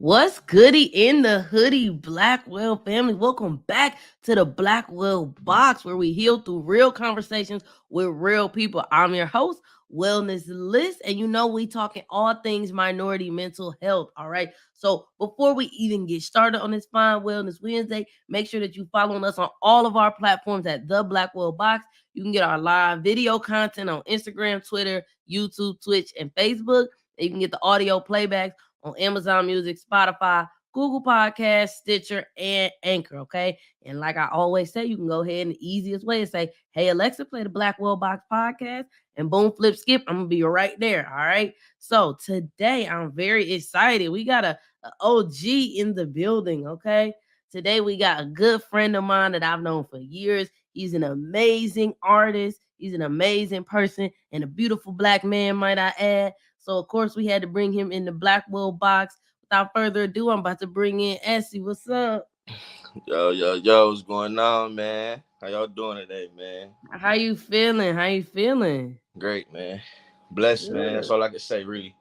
What's goody in the hoodie, Blackwell family? Welcome back to the Blackwell Box, where we heal through real conversations with real people. I'm your host, Wellness Liss, and we talking all things minority mental health. All right. So before we even get started on this fine Wellness Wednesday, make sure that you following us on all of our platforms at the Blackwell Box. You can get our live video content on Instagram, Twitter, YouTube, Twitch, and Facebook. And you can get the audio playbacks on Amazon Music, Spotify, Google Podcasts, Stitcher, and Anchor, okay? And like I always say, you can go ahead and the easiest way is say, hey, Alexa, play the Blackwell Box podcast, and boom, flip, skip, I'm going to be right there, all right? So today, I'm very excited. We got a OG in the building, okay? Today, we got a good friend of mine that I've known for years. He's an amazing artist. He's an amazing person and a beautiful black man, might I add. So, of course, we had to bring him in the Blackwell Box. Without further ado, I'm about to bring in Esse. What's up? Yo, what's going on, man? How y'all doing today, man? How you feeling? How you feeling? Great, man. Blessed, man. That's Good. all I can say, really.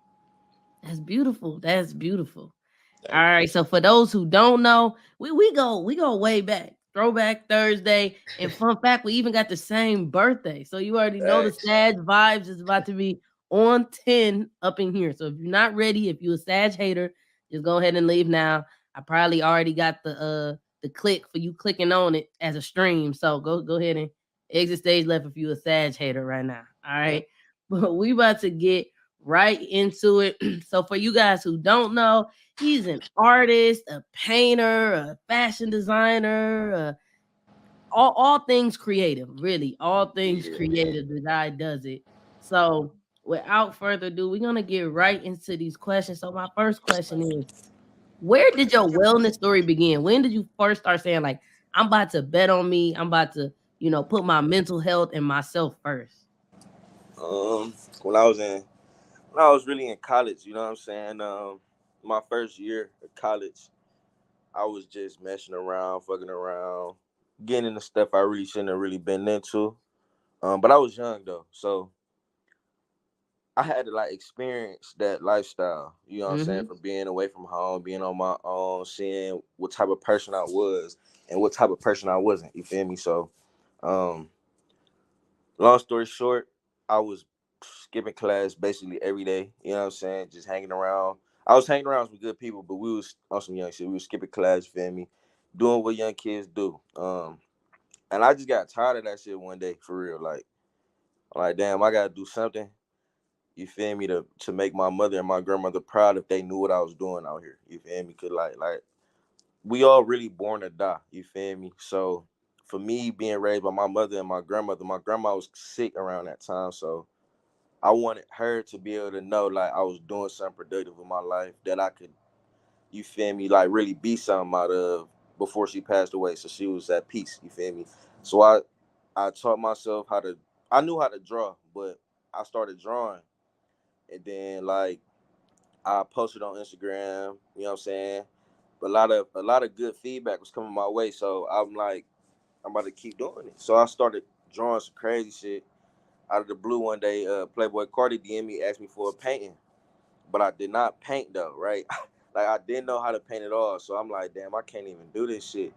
That's beautiful. That's beautiful. All Thank right. So for those who don't know, we go way back. Throwback Thursday. And fun fact, we even got the same birthday. So you already you. know the Thanks. Sag vibes is about to be on 10 up in here. So if you're not ready, if you're a Sag hater, just go ahead and leave now. I probably already got the click for you clicking on it as a stream. So go ahead and exit stage left if you a Sag hater right now. All Yeah. right. But we about to get right into it. So for you guys who don't know, he's an artist, a painter, a fashion designer, all things creative, really. All things Yeah. creative. The guy does it. So, without further ado, we're going to get right into these questions. So, my first question is, where did your wellness story begin? When did you first start saying, like, I'm about to bet on me, I'm about to, put my mental health and myself first? Um, when I was in, when I was really in college, you know what I'm saying? My first year of college, I was just messing around, fucking around, getting into stuff I really shouldn't have really been into. But I was young though, so I had to like experience that lifestyle, you know what I'm saying, Mm-hmm. from being away from home, being on my own, seeing what type of person I was and what type of person I wasn't. You feel me? So, um, long story short, I was skipping class basically every day, you know what I'm saying, just hanging around. I was hanging around with good people, but we was on some young shit. We was skipping class, you feel me? Doing what young kids do. And I just got tired of that shit one day for real. Like, I'm like, damn, I gotta do something. You feel me, to make my mother and my grandmother proud if they knew what I was doing out here. You feel me? Cause like we all really born to die. You feel me? So for me being raised by my mother and my grandma was sick around that time. So I wanted her to be able to know like I was doing something productive with my life that I could, you feel me, like really be something out of before she passed away. So she was at peace. You feel me? So I taught myself how to. I knew how to draw, but I started drawing, and then like I posted on Instagram, you know what I'm saying? But a lot of good feedback was coming my way. So I'm like, I'm about to keep doing it. So I started drawing some crazy shit. Out of the blue one day, Playboy Cardi DM me, asked me for a painting. But I did not paint though, right? Like I didn't know how to paint at all. So I'm like, damn, I can't even do this shit.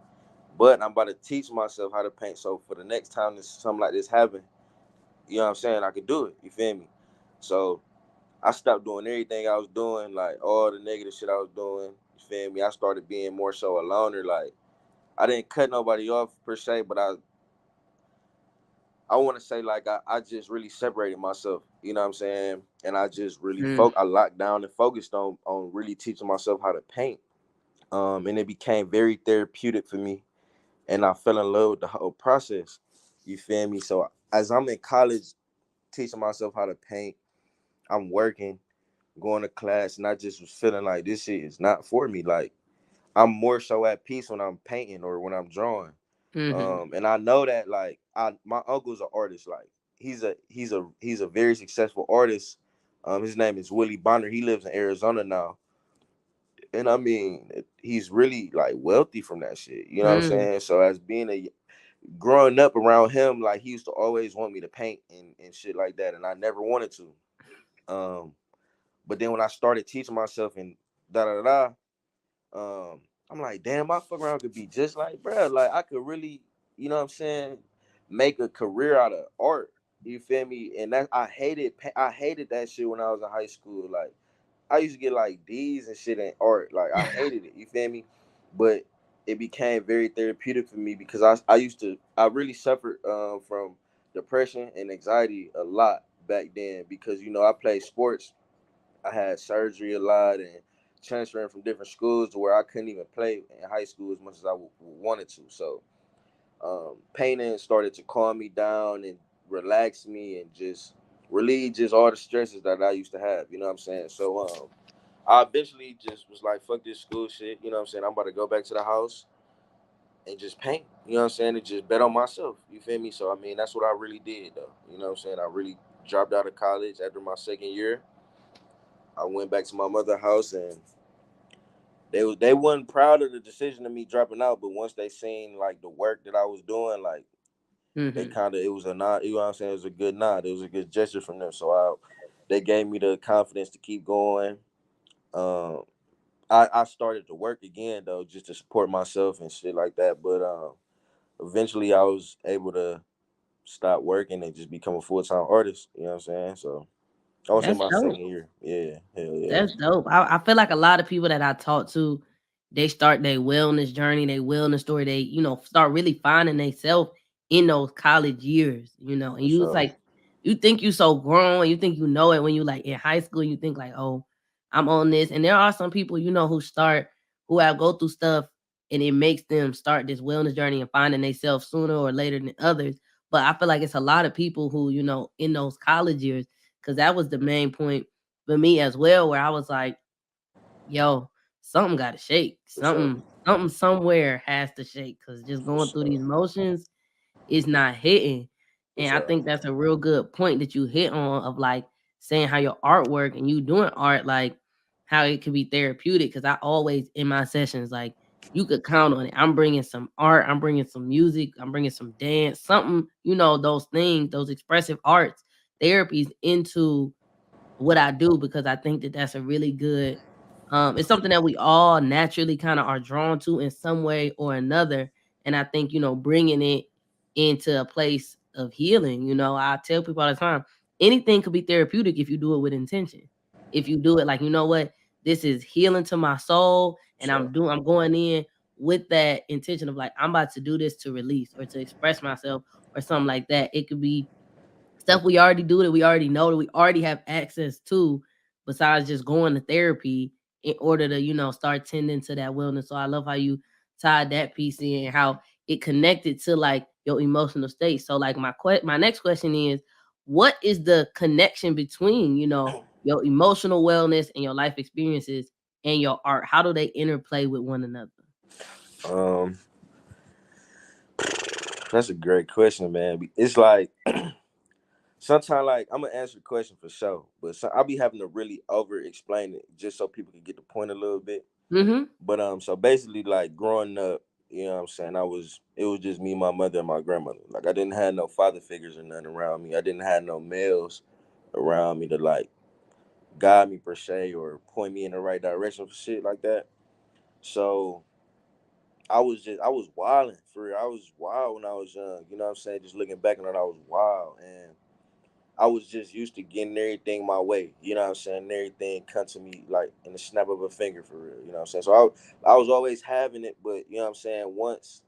But I'm about to teach myself how to paint. So for the next time something like this happen, you know what I'm saying, I could do it. You feel me? So I stopped doing everything I was doing, like all the negative shit I was doing. You feel me? I started being more so a loner. Like I didn't cut nobody off per se, but I want to say like I just really separated myself. You know what I'm saying? And I just really I locked down and focused on really teaching myself how to paint. And it became very therapeutic for me, and I fell in love with the whole process. You feel me? So as I'm in college, teaching myself how to paint, I'm working, going to class, and I just was feeling like this shit is not for me. Like I'm more so at peace when I'm painting or when I'm drawing. Mm-hmm. And I know that like my uncle's an artist. Like he's a very successful artist. His name is Willie Bonner. He lives in Arizona now, and I mean he's really like wealthy from that shit. You know what I'm Mm-hmm. saying? So as being a growing up around him, like he used to always want me to paint and shit like that, and I never wanted to. Um, but then when I started teaching myself and da da da, I'm like, damn, my fuck around could be just like, bro. Like I could really, you know what I'm saying, make a career out of art. You feel me? And that I hated that shit when I was in high school. Like I used to get like D's and shit in art. Like I hated it. You feel me? But it became very therapeutic for me because I really suffered from depression and anxiety a lot back then because I played sports. I had surgery a lot and transferring from different schools to where I couldn't even play in high school as much as I wanted to. So painting started to calm me down and relax me and just relieve just all the stresses that I used to have. You know what I'm saying? So I eventually just was like, fuck this school shit. You know what I'm saying? I'm about to go back to the house and just paint. You know what I'm saying? And just bet on myself. You feel me? So I mean, that's what I really did though. You know what I'm saying? I really dropped out of college after my second year. I went back to my mother's house and they wasn't proud of the decision of me dropping out, but once they seen like the work that I was doing, like they Mm-hmm. kind of it was a nod. You know what I'm saying? It was a good nod. It was a good gesture from them. So they gave me the confidence to keep going. Um, I started to work again though, just to support myself and shit like that. But eventually, I was able to stop working and just become a full-time artist. You know what I'm saying? So I was in That's my dope. second year. Yeah, hell yeah, That's dope. I feel like a lot of people that I talk to, they start their wellness journey, their wellness story. They, start really finding themselves in those college years, and for you was sure. like, you think you so grown, and you think you know it when you like in high school, you think like, oh, I'm on this. And there are some people, who have go through stuff and it makes them start this wellness journey and finding themselves sooner or later than others. But I feel like it's a lot of people who, in those college years, because that was the main point for me as well, where I was like, yo, something gotta shake. For sure. Something somewhere has to shake. Cause just For going through sure. these motions is not hitting. For And I sure. think that's a real good point that you hit on of like saying how your artwork and you doing art, like how it could be therapeutic. Cause I always in my sessions, like you could count on it. I'm bringing some art, I'm bringing some music, I'm bringing some dance, something, those things, those expressive arts, therapies into what I do because I think that that's a really good it's something that we all naturally kind of are drawn to in some way or another. And I think, bringing it into a place of healing, I tell people all the time, anything could be therapeutic if you do it with intention. If you do it like, what, this is healing to my soul, For and sure. I'm going in with that intention of like, I'm about to do this to release or to express myself or something like that. It could be stuff we already do that we already know that we already have access to, besides just going to therapy in order to start tending to that wellness. So I love how you tied that piece in and how it connected to like your emotional state. So like my next question is, what is the connection between your emotional wellness and your life experiences and your art? How do they interplay with one another? Um, that's a great question, man. It's like sometimes, like I'm gonna answer the question for sure, but I'll be having to really over explain it just so people can get the point a little bit. Mm-hmm. But so basically, like growing up, you know what I'm saying, it was just me, my mother, and my grandmother. Like I didn't have no father figures or nothing around me. I didn't have no males around me to like guide me per se or point me in the right direction for shit like that. So I was wilding for real. I was wild when I was young. You know what I'm saying? Just looking back on it, I was wild and I was just used to getting everything my way. You know what I'm saying? And everything come to me like in the snap of a finger for real. You know what I'm saying? So I was always having it, but you know what I'm saying? Once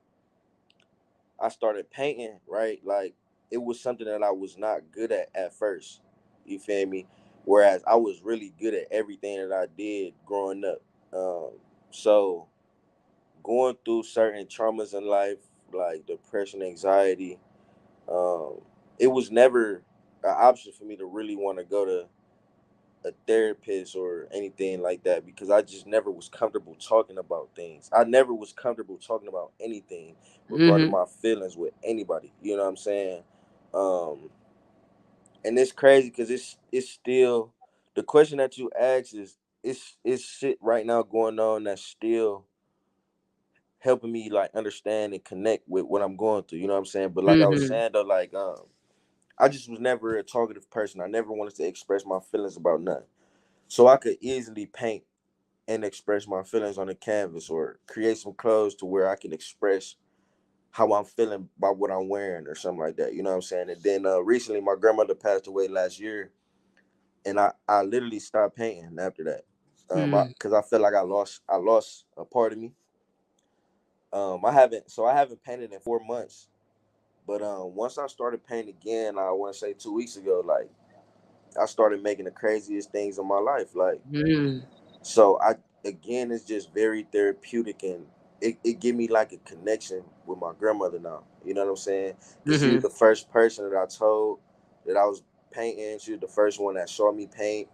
I started painting, right? Like it was something that I was not good at first. You feel me? Whereas I was really good at everything that I did growing up. Um, so going through certain traumas in life, like depression, anxiety, um, it was never an option for me to really want to go to a therapist or anything like that because I just never was comfortable talking about things. I never was comfortable talking about anything regarding Mm-hmm. my feelings with anybody. You know what I'm saying? Um, and it's crazy because it's still the question that you ask is it's shit right now going on that's still helping me like understand and connect with what I'm going through. You know what I'm saying? But like I was Mm-hmm. saying though, like I just was never a talkative person. I never wanted to express my feelings about nothing. So I could easily paint and express my feelings on the canvas, or create some clothes to where I can express how I'm feeling by what I'm wearing or something like that. You know what I'm saying? And then recently my grandmother passed away last year, and I literally stopped painting after that. Mm. Because I felt like I lost a part of me. I haven't painted in 4 months. But once I started painting again, I want to say 2 weeks ago, like I started making the craziest things in my life. Like, Mm. so I again, it's just very therapeutic, and it give me like a connection with my grandmother now. You know what I'm saying? Because she was Mhm. the first person that I told that I was painting. She was the first one that saw me paint.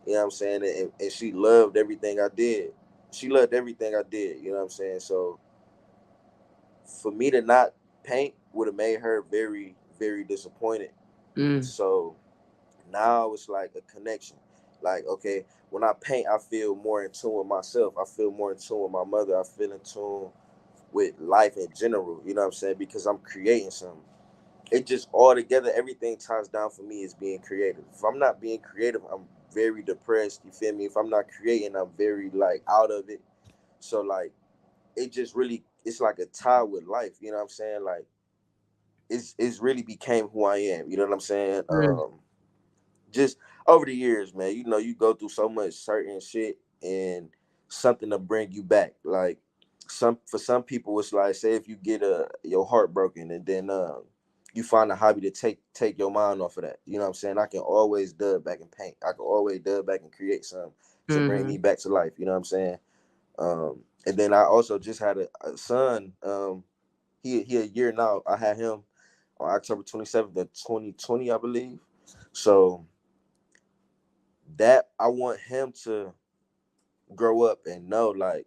You know what I'm saying? And she loved everything I did. She loved everything I did. You know what I'm saying? So for me to not paint would have made her very, very disappointed. Mm. So now it's like a connection. Like, okay, when I paint, I feel more in tune with myself. I feel more in tune with my mother. I feel in tune with life in general. You know what I'm saying? Because I'm creating something. It just all together, everything ties down for me is being creative. If I'm not being creative, I'm very depressed. You feel me? If I'm not creating, I'm very like out of it. So like it just really it's like a tie with life. You know what I'm saying? Like it's really became who I am. You know what I'm saying? Mm. Just over the years, man, you go through so much certain shit and something to bring you back. Like some people, it's like say if you get your heart broken and then you find a hobby to take your mind off of that. You know what I'm saying? I can always dub back and paint. I can always dub back and create something to bring me Mhm. back to life. You know what I'm saying? And then I also just had a son. He a year now. I had him on October 27th of 2020, I believe. So that I want him to grow up and know like,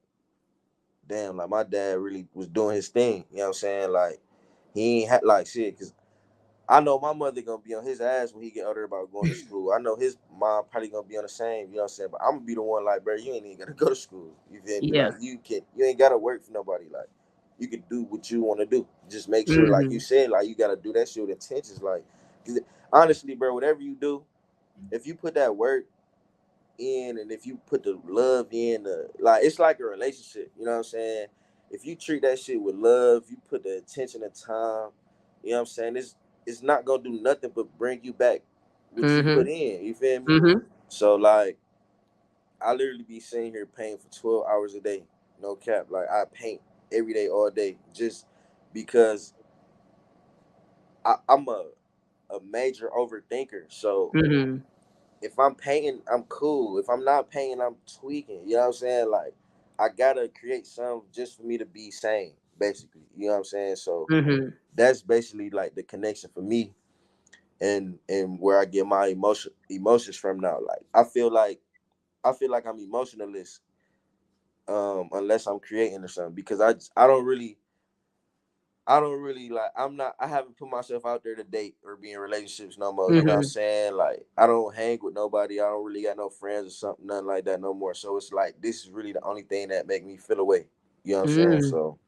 damn, like my dad really was doing his thing. You know what I'm saying? Like he ain't had like shit. Cause I know my mother gonna be on his ass when he get older about going to school. I know his mom probably gonna be on the same. You know what I'm saying? But I'm gonna be the one like, bro, you ain't even gotta go to school. You feel me? Yeah. Like you ain't gotta work for nobody. Like you can do what you want to do. Just make sure, like you Mhm. said, like you gotta do that shit with intentions. Like, 'cause honestly, bro, whatever you do, if you put that work in and if you put the love in, like it's like a relationship. You know what I'm saying? If you treat that shit with love, you put the attention and time. You know what I'm saying? It's not gonna do nothing but bring you back what you put Mhm. in. You feel me? Mhm. So like I literally be sitting here painting for 12 hours a day, no cap. Like I paint every day, all day, just because I'm a major overthinker. So Mhm. if I'm painting, I'm cool. If I'm not painting, I'm tweaking. You know what I'm saying? Like I gotta create something just for me to be sane, basically. You know what I'm saying? So Mhm. that's basically like the connection for me and where I get my emotions from now. Like I feel like I'm emotionalist unless I'm creating or something because I don't really like I haven't put myself out there to date or be in relationships no more. You know what I'm Mhm. saying? Like I don't hang with nobody. I don't really got no friends or something, nothing like that no more. So it's like this is really the only thing that make me feel away. You know what I'm saying? Mm. So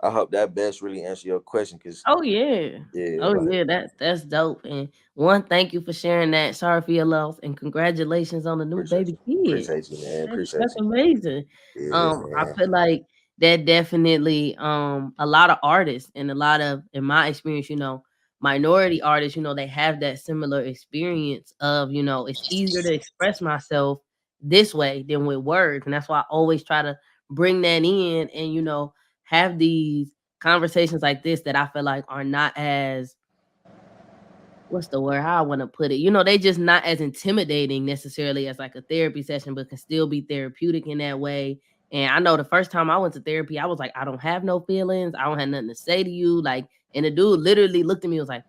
I hope that best really answer your question because Oh yeah. yeah, Oh like yeah, that's dope. And one, thank you for sharing that. Sorry for your loss, and congratulations on the new appreciate baby you. kid. Appreciate you, man. That's Appreciate you. amazing. Yeah, I man. feel like that definitely a lot of artists and a lot of, in my experience, minority artists, they have that similar experience of, it's easier to express myself this way than with words. And that's why I always try to bring that in and, have these conversations like this that I feel like are not as, what's the word, how I want to put it, they just not as intimidating necessarily as like a therapy session, but can still be therapeutic in that way. And I know the first time I went to therapy, I was like, I don't have no feelings, I don't have nothing to say to you, like, and the dude literally looked at me and was like,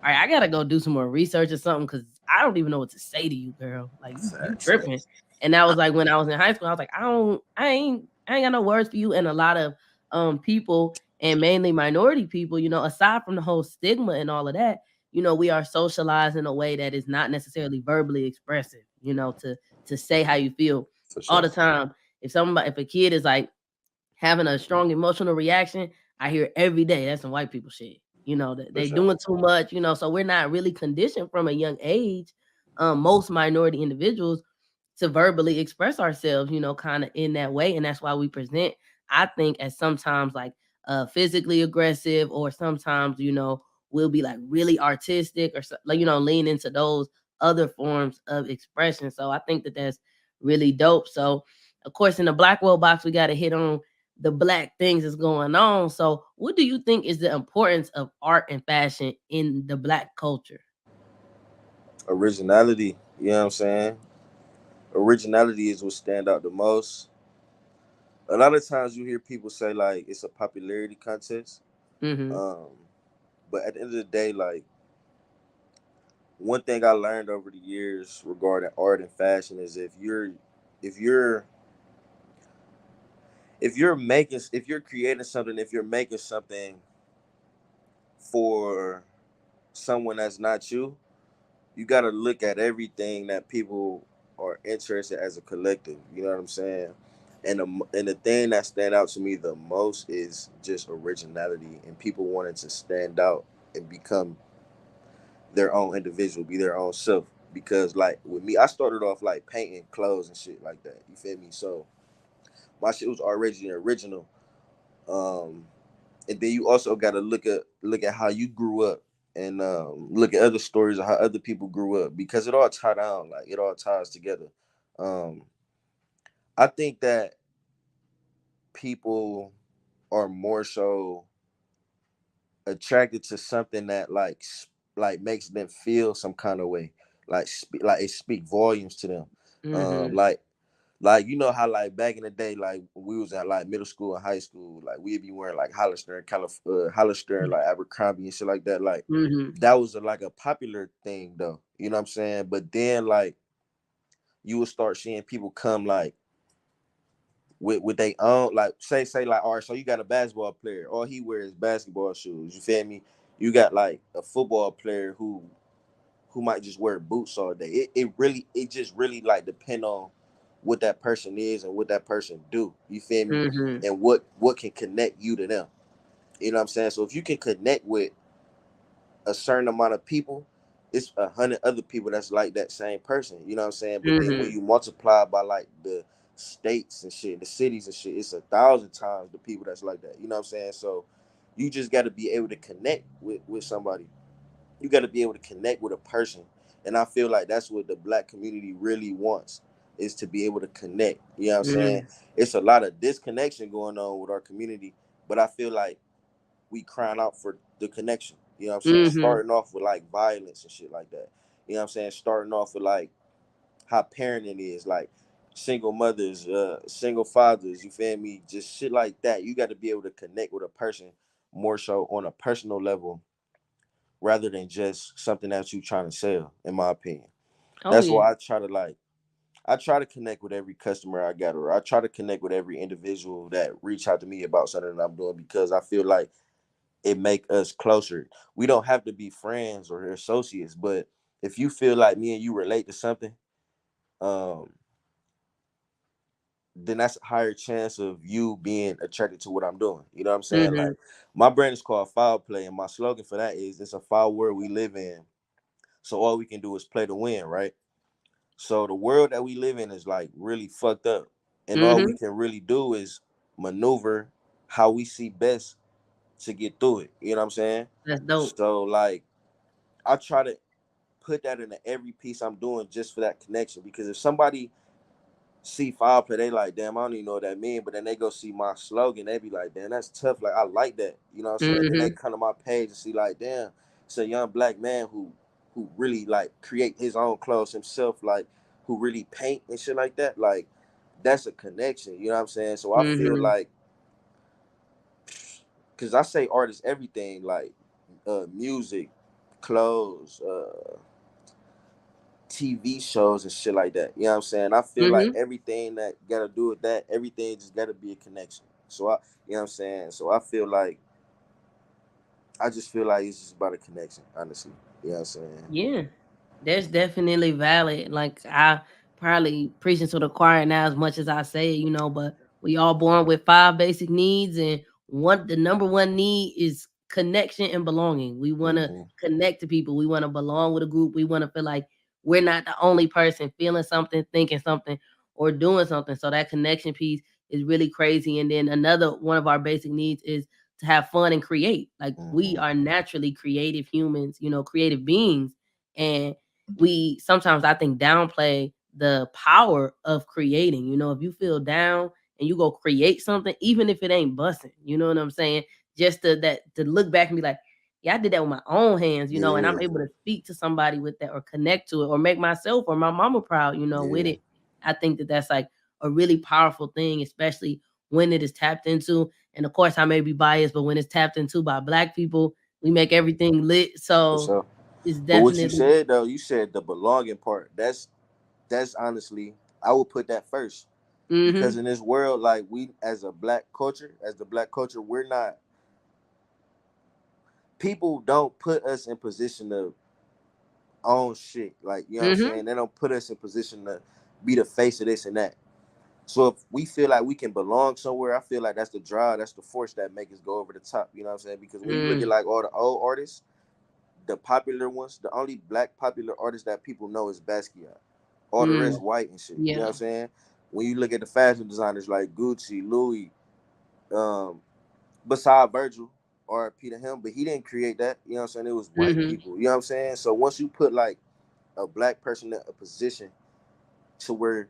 all right, I gotta go do some more research or something because I don't even know what to say to you, girl. Like you Facts, tripping. facts. And that was like when I was in high school. I was like, I ain't got no words for you. And a lot of people, and mainly minority people, aside from the whole stigma and all of that, we are socialized in a way that is not necessarily verbally expressive, to say how you feel For all sure. the time. If a kid is like having a strong emotional reaction, I hear every day that's some white people shit. That For they sure. doing too much, so we're not really conditioned from a young age. Most minority individuals to verbally express ourselves, kind of in that way. And that's why we present, I think, as sometimes like physically aggressive, or sometimes, we'll be like really artistic, or like, lean into those other forms of expression. So I think that that's really dope. So, of course, in the Blackwell box, we got to hit on the black things that's going on. So, what do you think is the importance of art and fashion in the black culture? Originality. You know what I'm saying? Originality is what stand out the most. A lot of times you hear people say like it's a popularity contest. Mm-hmm. Um, but at the end of the day, like one thing I learned over the years regarding art and fashion is if you're if you're creating something, if you're making something for someone that's not you, you got to look at everything that people are interested as a collective. You know what I'm saying? And the thing that stand out to me the most is just originality and people wanting to stand out and become their own individual, be their own self. Because like with me, I started off like painting clothes and shit like that. You feel me? So my shit was already original. Um, and then you also got to look at how you grew up and look at other stories of how other people grew up because it all tied down, like it all ties together. um I think that people are more so attracted to something that like makes them feel some kind of way, like it speak volumes to them. um Mm-hmm. like like you know how like back in the day, like when we was at like middle school and high school, like we'd be wearing like Hollister and Hollister and like Abercrombie and shit like that. Like Mm-hmm. that was like a popular thing though. You know what I'm saying? But then like you would start seeing people come like with their own, like say like, all right, so you got a basketball player, all he wears basketball shoes. You feel me? You got like a football player who might just wear boots all day. It just really like depend on what that person is and what that person do. You feel me? Mm-hmm. And what can connect you to them. You know what I'm saying? So if you can connect with a certain amount of people, it's 100 other people that's like that same person. You know what I'm saying? But then when Mm-hmm. you multiply by like the states and shit, the cities and shit, it's 1,000 times the people that's like that. You know what I'm saying? So you just got to be able to connect with somebody. You got to be able to connect with a person, and I feel like that's what the black community really wants, is to be able to connect. You know what I'm saying? Mm-hmm. It's a lot of disconnection going on with our community, but I feel like we crying out for the connection. You know what I'm saying? Mm-hmm. Starting off with like violence and shit like that. You know what I'm saying? Starting off with like how parenting is, like single mothers, single fathers, you feel me? Just shit like that. You got to be able to connect with a person more so on a personal level rather than just something that you trying to sell, in my opinion. Oh That's yeah. why I try to connect with every customer I got, or I try to connect with every individual that reach out to me about something that I'm doing, because I feel like it make us closer. We don't have to be friends or associates, but if you feel like me and you relate to something, um, then that's a higher chance of you being attracted to what I'm doing. You know what I'm saying? Mm-hmm. Like my brand is called Foul Play, and my slogan for that is it's a foul world we live in. So all we can do is play to win, right? So the world that we live in is like really fucked up. And all we Mm-hmm. can really do is maneuver how we see best to get through it. You know what I'm saying? That's dope. So like I try to put that into every piece I'm doing just for that connection. Because if somebody see Foul Play, they like, damn, I don't even know what that mean. But then they go see my slogan, they be like, damn, that's tough. Like I like that. You know what I'm saying? Then they Mm-hmm. come to my page and see like, damn, it's a young black man who really like create his own clothes himself, like who really paint and shit like that. Like that's a connection. You know what I'm saying? So I feel Mm-hmm. like, because I say art is everything, like music, clothes, TV shows and shit like that. You know what I'm saying? I feel like Mm-hmm. everything that gotta do with that, everything just gotta be a connection. So you know what I'm saying? So I feel like, I just feel like it's just about a connection, honestly. You know what I'm saying? Yeah. That's definitely valid. Like I probably preaching to the choir now as much as I say it, but we all born with five basic needs, and the number one need is connection and belonging. We want to Hmm. connect to people. We want to belong with a group. We want to feel like we're not the only person feeling something, thinking something, or doing something. So that connection piece is really crazy. And then another one of our basic needs is to have fun and create. Like we Mm-hmm. are naturally creative humans, creative beings. And we sometimes, I think, downplay the power of creating. If you feel down and you go create something, even if it ain't busting, you know what I'm saying? Just to look back and be like, yeah, I did that with my own hands, and I'm Yeah, able to speak to somebody with that or connect to it or make myself or my mama proud, with yeah, it. I think that that's like a really powerful thing, especially when it is tapped into. And of course, I may be biased, but when it's tapped into by Black people, we make everything lit. for So sure. it's But what you definitely. said though, you said the belonging part. That's honestly, I would put that first because Mm-hmm. in this world, like we as a black culture, as the black culture, we're not. People don't put us in position to own shit. Like you know what I'm Mm-hmm. saying. They don't put us in position to be the face of this and that. So if we feel like we can belong somewhere, I feel like that's the drive, that's the force that make us go over the top. You know what I'm saying? Because when you look at Mm. like all the old artists, the popular ones, the only black popular artist that people know is Basquiat. All the rest Mm. white and shit. You know what I'm Yeah. saying? When you look at the fashion designers like Gucci, Louis, um, beside Virgil or Peter Him, but he didn't create that. You know what I'm saying? It was white Mm-hmm. people. You know what I'm saying? So once you put like a black person in a position to where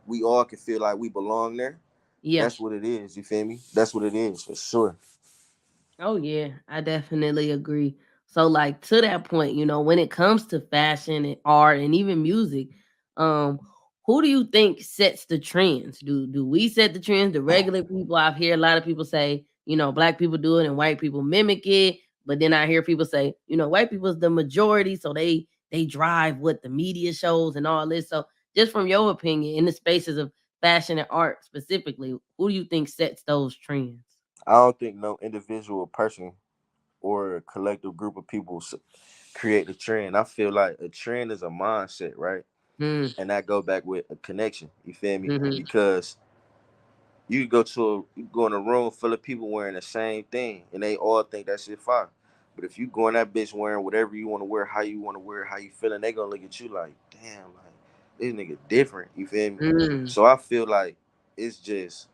we all can feel like we belong there, Yeah. that's what it is. You feel me? That's what it is for sure. Oh yeah, I definitely agree. So like to that point, when it comes to fashion and art and even music, um, who do you think sets the trends? Do we set the trends? The regular people? I've heard a lot of people say, Black people do it and white people mimic it. But then I hear people say, white people's the majority, so they drive what the media shows and all this. So just from your opinion, in the spaces of fashion and art specifically, who do you think sets those trends? I don't think no individual person or a collective group of people create the trend. I feel like a trend is a mindset, right? Mm, And that go back with a connection. You feel me? mhm. Because you go in a room full of people wearing the same thing, and they all think that shit fire. But if you go in that bitch wearing whatever you want to wear, how you want to wear, how you feeling, they gonna look at you like, damn, like this nigga different. You feel me? Mm, So I feel like it's just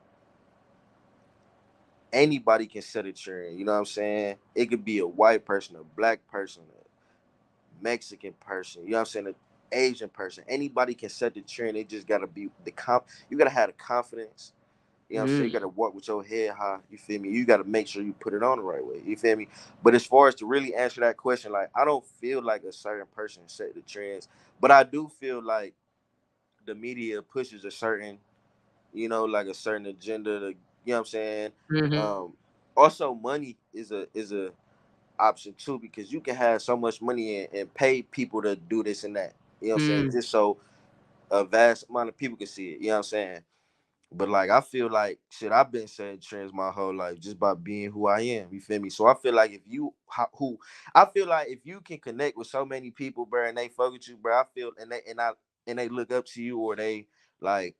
anybody can set a trend. You know what I'm saying? It could be a white person, a black person, a Mexican person. You know what I'm saying? An Asian person. Anybody can set the trend. It just gotta be the You gotta have the confidence. You know what I'm saying? You mm, gotta walk with your head high. You feel me? You gotta make sure you put it on the right way. You feel me? But as far as to really answer that question, like I don't feel like a certain person set the trends, but I do feel like the media pushes a certain, like a certain agenda. To, you know what I'm saying? mhm, Um, Also, money is a option too because you can have so much money and pay people to do this and that. You know what I'm saying? mm, Just so a vast amount of people can see it. You know what I'm saying? But like I feel like shit, I've been setting trends my whole life just by being who I am. You feel me? So I feel like if you who I feel like if you can connect with so many people, bro, and they fuck with you, bro, I feel and they look up to you or they like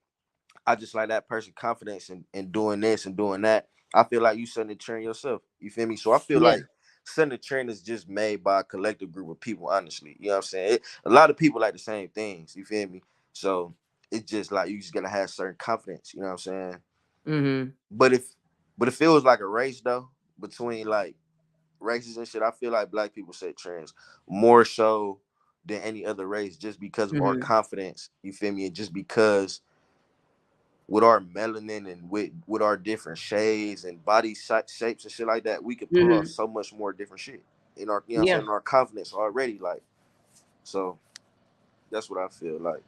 I just like that person confidence in doing this and doing that. I feel like you setting the trend yourself. You feel me? So I feel yeah, like setting the trend is just made by a collective group of people, honestly. You know what I'm saying? A lot of people like the same things, you feel me? So it's just like you just gotta have certain confidence, you know what I'm saying? mhm, But if it was like a race though, between like races and shit, I feel like black people set trends more so than any other race just because of our mhm, confidence, you feel me? And just because with our melanin and with our different shades and body shapes and shit like that, we could pull off mhm, so much more different shit in our, you know what I'm saying, yeah. in our confidence already. Like, so that's what I feel like.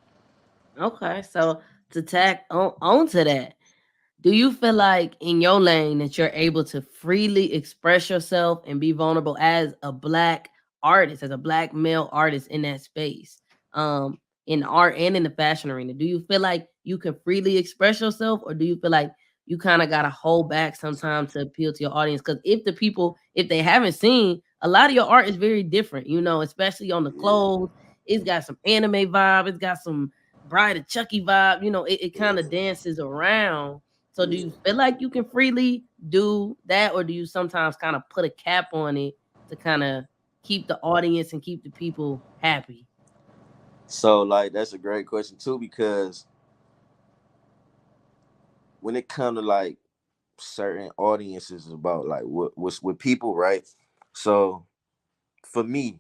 Okay, so to tack onto that, do you feel like in your lane that you're able to freely express yourself and be vulnerable as a black artist, as a black male artist in that space? In art and in the fashion arena. Do you feel like you can freely express yourself or do you feel like you kind of got to hold back sometimes to appeal to your audience? Cuz if they haven't seen, a lot of your art is very different, especially on the Yeah, clothes. It's got some anime vibe, it's got some Bride of Chucky vibe, it kind yeah, of dances around. So do yeah. you feel like you can freely do that, or do you sometimes kind of put a cap on it to kind of keep the audience and keep the people happy? So like that's a great question too, because when it comes to like certain audiences about like what's with people, right? So for me,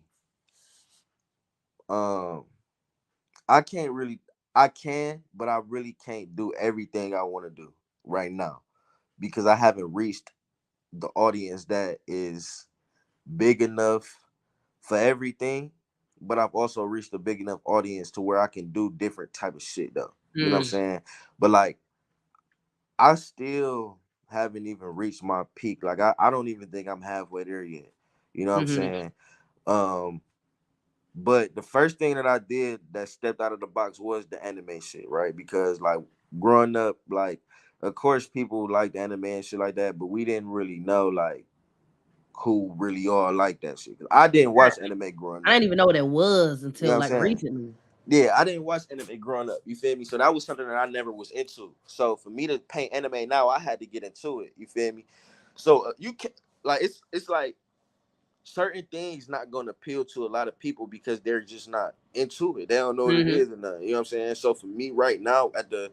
um, I can't really, I can, but I really can't do everything I want to do right now because I haven't reached the audience that is big enough for everything. But I've also reached a big enough audience to where I can do different type of shit though. You know what I'm Mm. saying? But like I still haven't even reached my peak. Like I don't even think I'm halfway there yet. You know what I'm Mhm. saying? Um, but the first thing that I did that stepped out of the box was the anime shit, right? Because like growing up, like of course people like the anime and shit like that, but we didn't really know like who really are like that shit. 'Cause I didn't Right. watch anime growing I up. didn't even know what it was You know until what I'm like saying? recently. Yeah, I didn't watch anime growing up. You feel me? So that was something that I never was into. So for me to paint anime now, I had to get into it. You feel me? So you can like it's like certain things not gonna appeal to a lot of people because they're just not into it. They don't know what it Mhm. is or nothing. You know what I'm saying? So for me right now, at the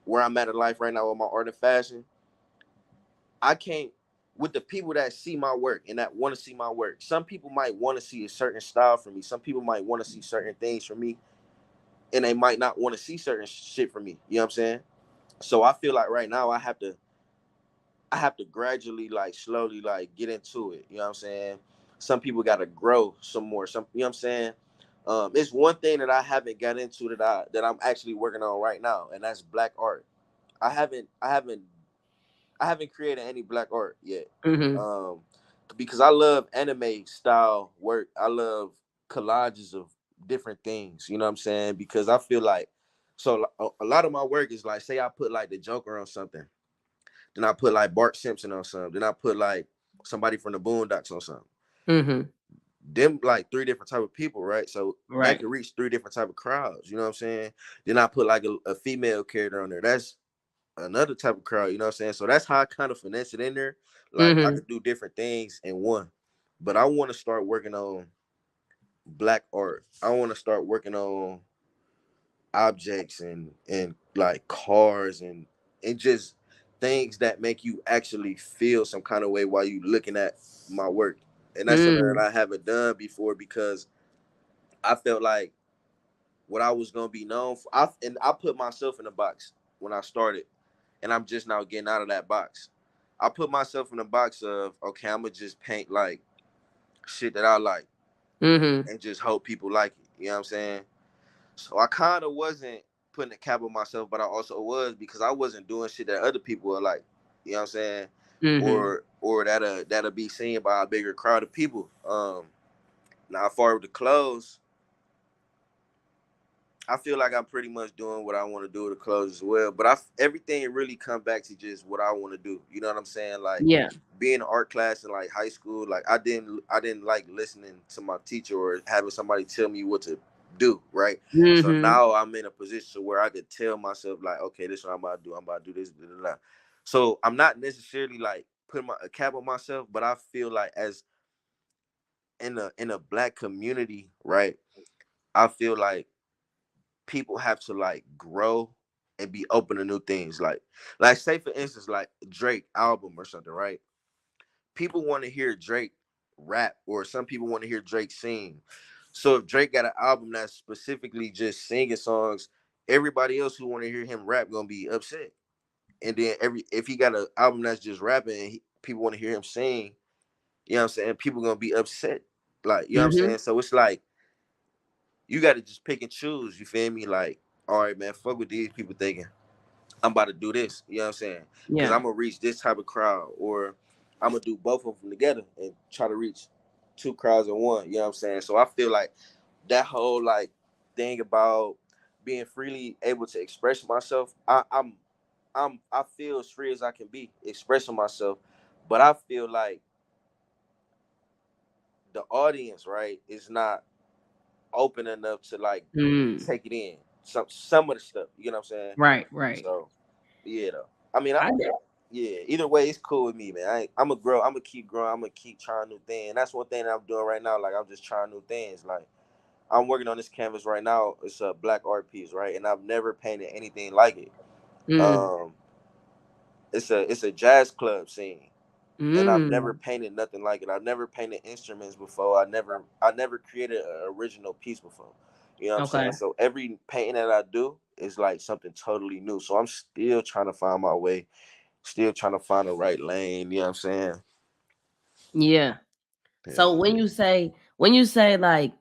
where I'm at in life right now with my art and fashion, I can't with the people that see my work and that want to see my work. Some people might want to see a certain style from me. Some people might want to see certain things from me, and they might not want to see certain shit from me. You know what I'm saying? So I feel like right now I have to gradually like slowly like get into it. You know what I'm saying? Some people gotta grow some more. Some you know what I'm saying? It's one thing that I haven't got into that I'm actually working on right now, and that's black art. I haven't created any black art yet. Mhm. Um, because I love anime style work. I love collages of different things. You know what I'm saying? Because I feel like so a lot of my work is like say I put like the Joker on something, then I put like Bart Simpson on something, then I put like somebody from the Boondocks on something. Mhm. Them like three different type of people, right? So that Right. could reach three different type of crowds. You know what I'm saying? Then I put like a female character on there. That's another type of crowd, you know what I'm saying? So that's how I kind of finesse it in there. Like I Mhm. could do different things in one. But I want to start working on black art. I want to start working on objects and like cars and just things that make you actually feel some kind of way while you looking at my work. And that's something that Mm. I haven't done before because I felt like what I was gonna be known for. I put myself in a box when I started, and I'm just now getting out of that box. I put myself in a box of okay, I'm gonna just paint like shit that I like Mhm. and just hope people like it. You know what I'm saying? So I kind of wasn't putting a cap on myself, but I also was because I wasn't doing shit that other people were like. You know what I'm saying? Mhm. Or that'll be seen by a bigger crowd of people. Now, as far as the clothes, I feel like I'm pretty much doing what I want to do with the clothes as well. But everything really come back to just what I want to do. You know what I'm saying? Like Yeah. being in art class in like high school, like I didn't like listening to my teacher or having somebody tell me what to do, right? So Mhm. now I'm in a position where I could tell myself like, okay, this is what I'm about to do. I'm about to do this, blah, blah, blah. So I'm not necessarily like putting a cap on myself, but I feel like as in a black community, right? I feel like people have to like grow and be open to new things. Like say for instance, like Drake album or something, right? People want to hear Drake rap, or some people want to hear Drake sing. So if Drake got an album that's specifically just singing songs, everybody else who want to hear him rap gonna be upset. And then if he got an album that's just rapping and people want to hear him sing, you know what I'm saying? People gonna be upset. Like, you know what I'm Mhm. saying? So it's like you got to just pick and choose. You feel me? Like, all right, man, fuck with these people thinking I'm about to do this. You know what I'm saying? Because Yeah. I'm gonna reach this type of crowd, or I'm gonna do both of them together and try to reach two crowds in one. You know what I'm saying? So I feel like that whole like thing about being freely able to express myself, I feel as free as I can be expressing myself, but I feel like the audience, right, is not open enough to like Mm. take it in. Some of the stuff, you know what I'm saying? Right. Right. So yeah, though. I mean, I did. yeah. Either way, it's cool with me, man. I'm gonna grow. I'm gonna keep growing. I'm gonna keep trying new things. And that's one thing that I'm doing right now. Like I'm just trying new things. Like I'm working on this canvas right now. It's a black art piece, right? And I've never painted anything like it. Mm. Um, it's a jazz club scene, and I've never Mm. painted nothing like it. I've never painted instruments before. I never created an original piece before. You know what I'm Okay. saying? So every painting that I do is like something totally new. So I'm still trying to find my way, still trying to find the right lane. You know what I'm saying? Yeah. Yeah, So yeah. when you say like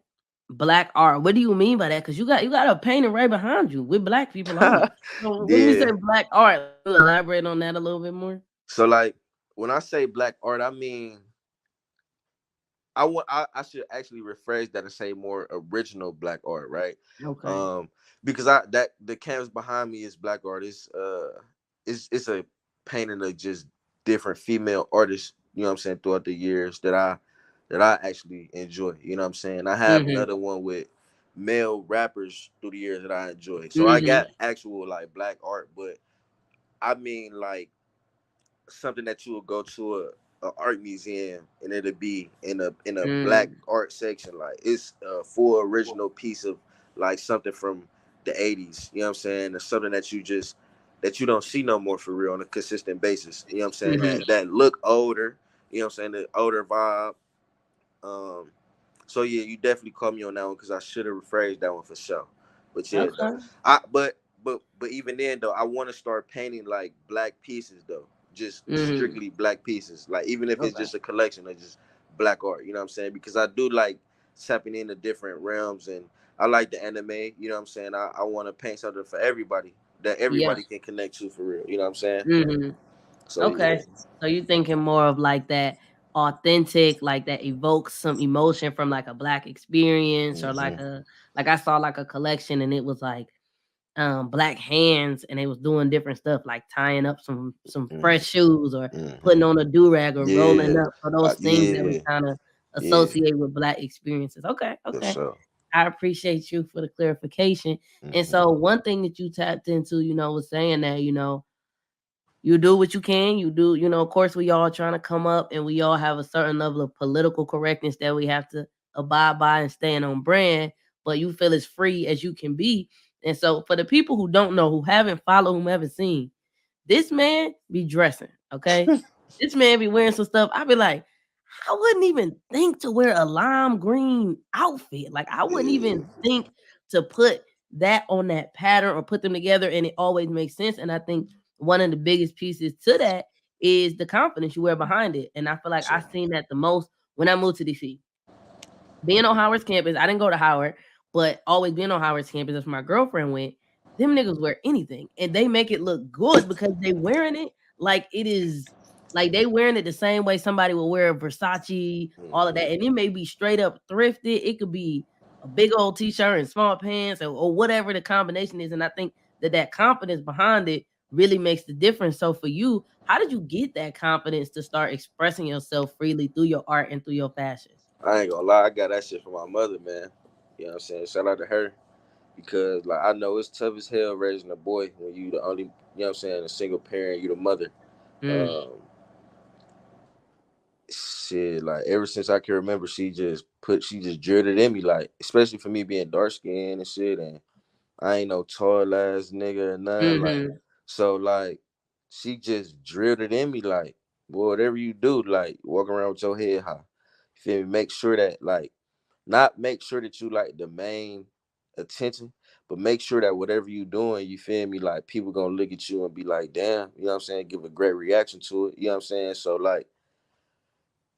black art, what do you mean by that? Because you got a painting right behind you with black people on it. So when you say Yeah. black art, can you elaborate on that a little bit more? So like when I say black art, I mean I should actually rephrase that and say more original black art, right? Okay. Um, because I that the canvas behind me is black art. It's a painting of just different female artists, you know what I'm saying, throughout the years that I actually enjoy. You know what I'm saying? I have Mhm. another one with male rappers through the years that I enjoy. So I Mhm. got actual like black art, but I mean like something that you would go to a art museum and it'll be in a black Mm. art section. Like it's a full original piece of like something from the 80s. You know what I'm saying? It's something that you don't see no more for real on a consistent basis. You know what I'm saying? Mhm. That look older. You know what I'm saying? The older vibe. Um, so yeah, you definitely called me on that one because I should have rephrased that one for sure. But yeah, though, Okay. but even then though, I want to start painting like black pieces though, just Mhm. strictly black pieces. Like even if it's Okay. just a collection of just black art, you know what I'm saying? Because I do like tapping into different realms, and I like the anime. You know what I'm saying? I want to paint something for everybody that Yeah. everybody can connect to for real. You know what I'm saying? Mhm. So yeah. Okay. So you thinking more of like that authentic, like that evokes some emotion from like a black experience, or Hmm. like I saw like a collection and it was like black hands and they was doing different stuff like tying up some fresh shoes or putting Hmm. on a do-rag or rolling Yeah. up, for those things that we Yeah. kind of Yeah. associate with black experiences. Okay, For okay. sure. I appreciate you for the clarification. And Hmm. so one thing that you tapped into, was saying that, you do what you can. You do, of course, we all trying to come up and we all have a certain level of political correctness that we have to abide by and staying on brand, but you feel as free as you can be. And so for the people who don't know, who haven't followed, who haven't seen, this man be dressing, okay? This man be wearing some stuff. I be like, I wouldn't even think to wear a lime green outfit. Like I wouldn't Yeah. even think to put that on that pattern or put them together, and it always makes sense. And I think one of the biggest pieces to that is the confidence you wear behind it. And I feel like I So seen that the most when I moved to DC. Being on Howard's campus, I didn't go to Howard, but always being on Howard's campus, as my girlfriend went, them niggas wear anything and they make it look good because they wearing it like it is, like they wearing it the same way somebody will wear Versace, all of that. hmm. And it may be straight up thrifted. It could be a big old t-shirt and small pants, or whatever the combination is. And I think that confidence behind it really makes the difference. So for you, how did you get that confidence to start expressing yourself freely through your art and through your fashion? I ain't gonna lie, I got that shit from my mother, man. You know what I'm saying? Shout out to her. Because like I know it's tough as hell raising a boy when you the only, you know what I'm saying, a single parent, you the mother. Mm, Um Shit, like ever since I can remember, she just drilled it in me, like, especially for me being dark skinned and shit, and I ain't no tall ass nigga or nothing. Like, mhm. so like she just drilled it in me, like, boy, whatever you do, like walk around with your head high. You feel me? Make sure that like not make sure that you like the main attention, but make sure that whatever you doing, you feel me, like people gonna look at you and be like, damn, you know what I'm saying, give a great reaction to it. You know what I'm saying? So like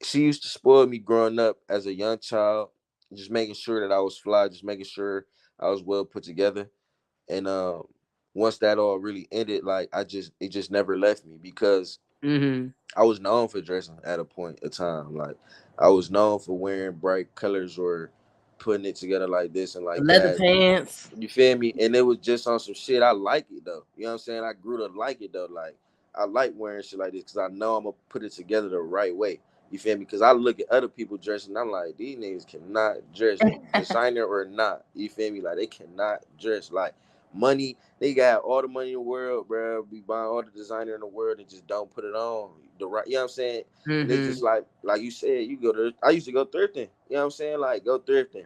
she used to spoil me growing up as a young child, just making sure that I was fly, just making sure I was well put together. And once that all really ended, like it just never left me because Mhm. I was known for dressing at a point of time. Like I was known for wearing bright colors or putting it together like this and The like leather that. pants. You feel me? And it was just on some shit. I like it though. You know what I'm saying? I grew to like it though. Like I like wearing shit like this because I know I'm gonna put it together the right way. You feel me? Because I look at other people dressing, I'm like, these niggas cannot dress, designer or not. You feel me? Like they cannot dress like money. They got all the money in the world, bro. Be buying all the designer in the world and just don't put it on the right. You know what I'm saying? And it's just Mhm. like you said, you go to. I used to go thrifting. You know what I'm saying? Like go thrifting.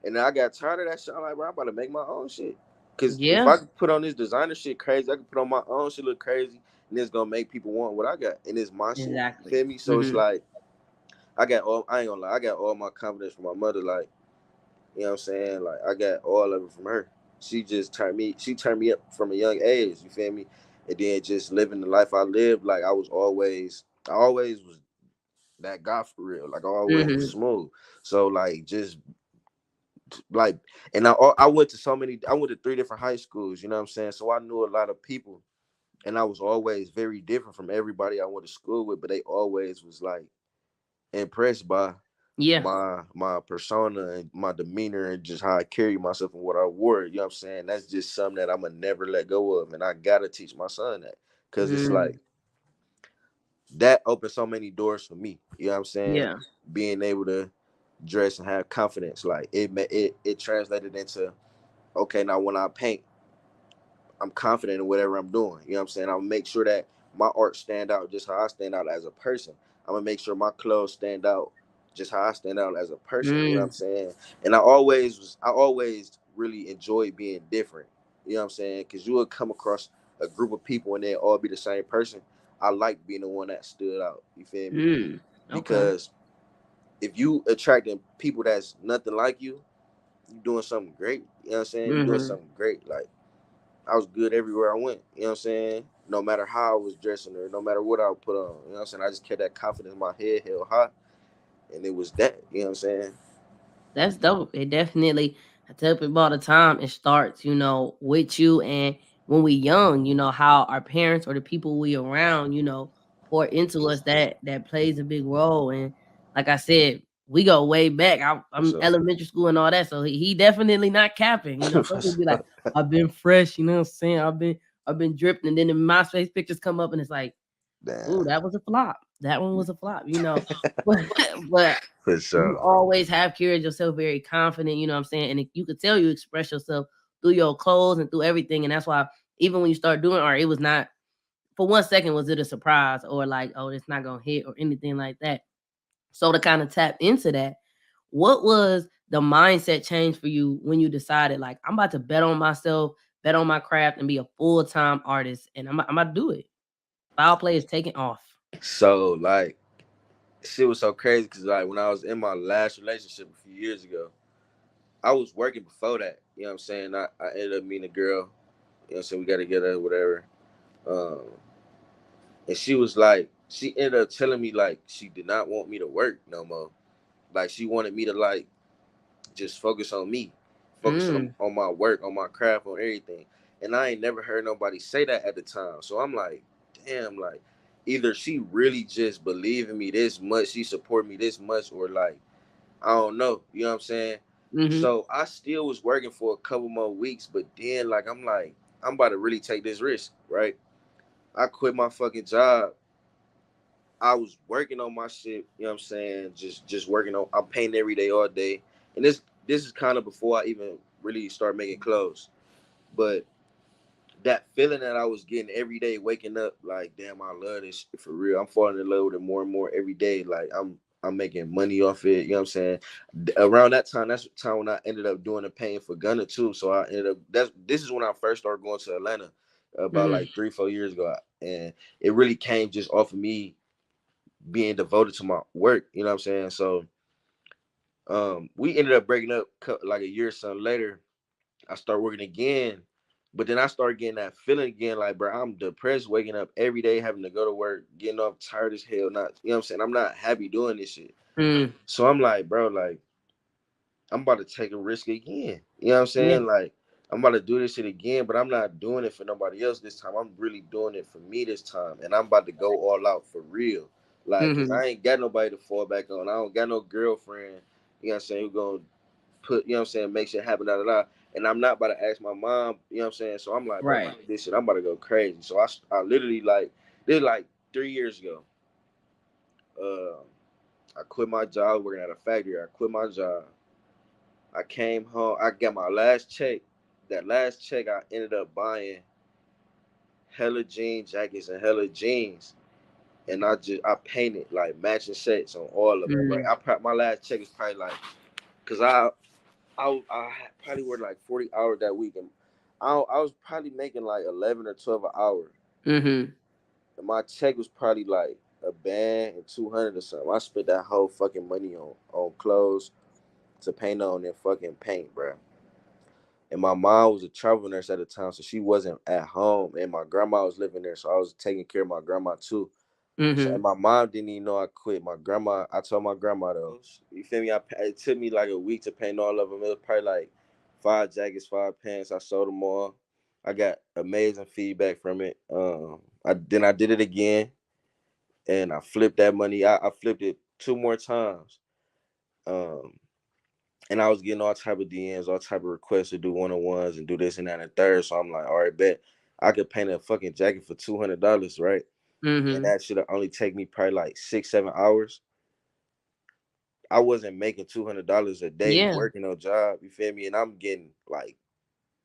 And then I got tired of that shit. I'm like, bro, I'm about to make my own shit. Cause if Yeah, I could put on this designer shit crazy, I could put on my own shit look crazy, and it's gonna make people want what I got. And it's my shit. You exactly. feel me? So it's Hmm. like I ain't gonna lie, I got all my confidence from my mother, like, you know what I'm saying? Like I got all of it from her. She turned me up from a young age, you feel me? And then just living the life I lived, like I always was that guy for real. Like I always was Hmm. smooth. So like just like and I went to I went to three different high schools, you know what I'm saying? So I knew a lot of people and I was always very different from everybody I went to school with, but they always was like impressed by Yeah. my persona and my demeanor and just how I carry myself and what I wore. You know what I'm saying? That's just something that I'm gonna never let go of, and I gotta teach my son that because it's Mm. like that opened so many doors for me. You know what I'm saying? Yeah. Being able to dress and have confidence, like it translated into okay. Now when I paint, I'm confident in whatever I'm doing. You know what I'm saying? I'll make sure that my art stand out just how I stand out as a person. I'm gonna make sure my clothes stand out just how I stand out as a person. You know what I'm Mm. saying? And I always really enjoy being different. You know what I'm saying? Because you will come across a group of people and they all be the same person. I like being the one that stood out. You feel me? Mm. Okay. Because if you attracting people that's nothing like you doing something great. You know what I'm saying? You doing Hmm. something great. Like I was good everywhere I went. You know what I'm saying? No matter how I was dressing or no matter what I would put on. You know what I'm saying? I just kept that confidence in my head held high. And it was that. You know what I'm saying? That's dope. It definitely, I tell people all the time, it starts, with you. And when we young, how our parents or the people we around, pour into us, that plays a big role. And like I said, we go way back. For I'm sure. elementary school and all that, so he definitely not capping. Some For people be like, sure. I've been fresh. You know what I'm saying? I've been dripping, and then the MySpace pictures come up, and it's like, ooh, Damn. that was a flop. That one was a flop. But but For you sure. always have carried yourself very confident, you know what I'm saying? And you could tell you express yourself through your clothes and through everything. And that's why even when you start doing art, it was not for 1 second was it a surprise or like, oh, it's not gonna hit or anything like that. So to kind of tap into that, what was the mindset change for you when you decided like I'm about to bet on myself, bet on my craft, and be a full-time artist, and I'm about to do it. Foul play is taking off. So like shit was so crazy because like when I was in my last relationship a few years ago, I was working before that. You know what I'm saying? I ended up meeting a girl, you know what I'm saying, we got together, whatever. Um and she ended up telling me like she did not want me to work no more. Like she wanted me to like just focus on me, focus Mm, on my work, on my craft, on everything. And I ain't never heard nobody say that at the time. So I'm like, damn, like either she really just believe in me this much, she support me this much, or like I don't know. You know what I'm saying? mm-hmm, So I still was working for a couple more weeks, but then like I'm about to really take this risk, right? I quit my fucking job. I was working on my shit, you know what I'm saying? Just working on I'm painting every day all day. And this is kind of before I even really start making clothes. But that feeling that I was getting every day waking up, like, damn, I love this shit for real. I'm falling in love with it more and more every day. Like I'm making money off it, you know what I'm saying? Around that time, that's the time when I ended up doing the painting for Gunna too. So I ended up this is when I first started going to Atlanta about mm-hmm, like 3-4 years ago. And it really came just off of me being devoted to my work. You know what I'm saying? So we ended up breaking up like a year or something later. I started working again, but then I started getting that feeling again, like bro, I'm depressed, waking up every day, having to go to work, getting off tired as hell. Not, you know what I'm saying? I'm not happy doing this shit. mm, So I'm like, bro, like I'm about to take a risk again. You know what I'm yeah, saying? Like I'm about to do this shit again, but I'm not doing it for nobody else this time. I'm really doing it for me this time, and I'm about to go all out for real. Like, cause mm-hmm, I ain't got nobody to fall back on. I don't got no girlfriend. You know what I'm saying? Who gonna put, you know what I'm saying, make shit happen, da da da. And I'm not about to ask my mom, you know what I'm saying? So I'm like, bro, right. fuck this shit. I'm about to go crazy. So I literally like, this like 3 years ago. Uh, I quit my job working at a factory. I quit my job. I came home. I got my last check. That last check, I ended up buying hella jean jackets and hella jeans. And I painted like matching sets on all of them, right? Mm, My last check is probably like, cause I probably worked like 40 hours that week, and I was probably making like 11 or 12 an hour, Mm-hmm. and my check was probably like a band and 200 or something. I spent that whole fucking money on clothes to paint on and fucking paint, bro. And my mom was a travel nurse at the time, so she wasn't at home, and my grandma was living there, so I was taking care of my grandma too. So, Mm-hmm. and my mom didn't even know I quit. My grandma, I told my grandma though. You feel me? It took me like a week to paint all of them. It was probably like 5 jackets, 5 pants. I sold them all. I got amazing feedback from it. I did it again, and I flipped that money. I flipped it 2 more times. Um, and I was getting all type of DMs, all type of requests to do one-on-ones and do this and that and the third. So I'm like, all right, bet I could paint a fucking jacket for $200, right? And Mm-hmm. that should only take me probably like 6, 7 hours. I wasn't making $200 a day Yeah. working no job. You feel me? And I'm getting like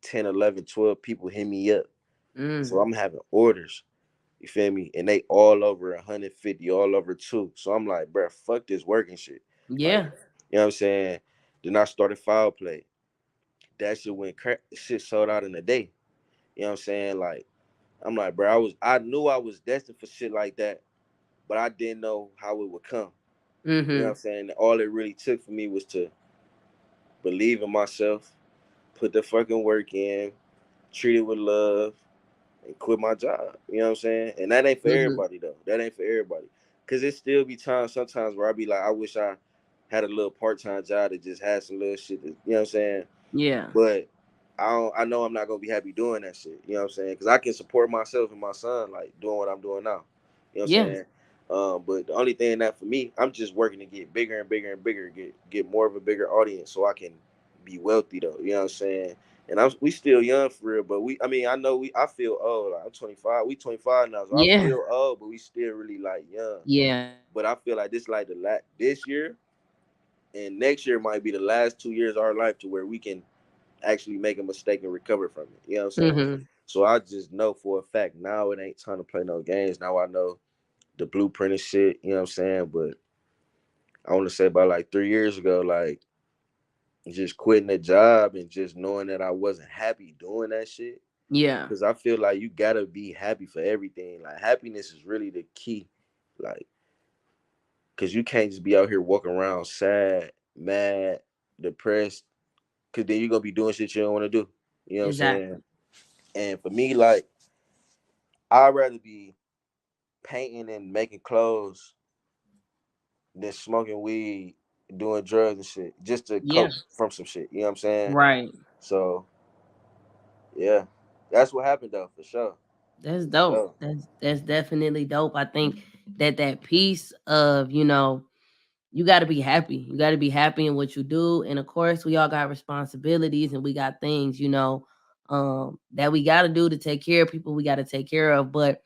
10, 11, 12 people hit me up. So Mm. I'm having orders. You feel me? And they all over 150, all over two. So I'm like, bruh, fuck this working shit. Like, Yeah. you know what I'm saying? Then I started Foul Play. That shit went shit sold out in a day. You know what I'm saying? Like, I'm like, bro, I knew I was destined for shit like that, but I didn't know how it would come. You know what Mm-hmm. I'm saying? All it really took for me was to believe in myself, put the fucking work in, treat it with love, and quit my job. You know what I'm saying? And that ain't for Mm-hmm. everybody though. That ain't for everybody. Cause it still be times sometimes where I be like, I wish I had a little part time job that just had some little shit. You know what I'm saying? Yeah. But I know I'm not gonna be happy doing that shit. You know what I'm saying? Because I can support myself and my son like doing what I'm doing now. You know what I'm Yeah. saying? But the only thing that for me, I'm just working to get bigger and bigger and bigger, get more of a bigger audience, so I can be wealthy though. You know what I'm saying? And we still young for real, but I mean I know I feel old. Like I'm 25. We 25 now, so I Yeah. feel old, but we still really like young. Yeah. But I feel like this like this year and next year might be the last 2 years of our life to where we can actually make a mistake and recover from it. You know what I'm saying? Mm-hmm. So I just know for a fact now it ain't time to play no games. Now I know the blueprint and shit. You know what I'm saying? But I want to say about like 3 years ago, like just quitting the job and just knowing that I wasn't happy doing that shit. Yeah. Cause I feel like you gotta be happy for everything. Like happiness is really the key. Like, cause you can't just be out here walking around sad, mad, depressed. Cause then you're gonna be doing shit you don't want to do. You know what I'm saying? Exactly. And for me, like I'd rather be painting and making clothes than smoking weed, doing drugs and shit, just to Yeah. cope from some shit. You know what I'm saying? Right. So yeah, that's what happened though, for sure, That's for dope. sure. That's definitely dope. I think that piece of, you got to be happy. You got to be happy in what you do. And of course, we all got responsibilities and we got things, that we got to do to take care of people we got to take care of. But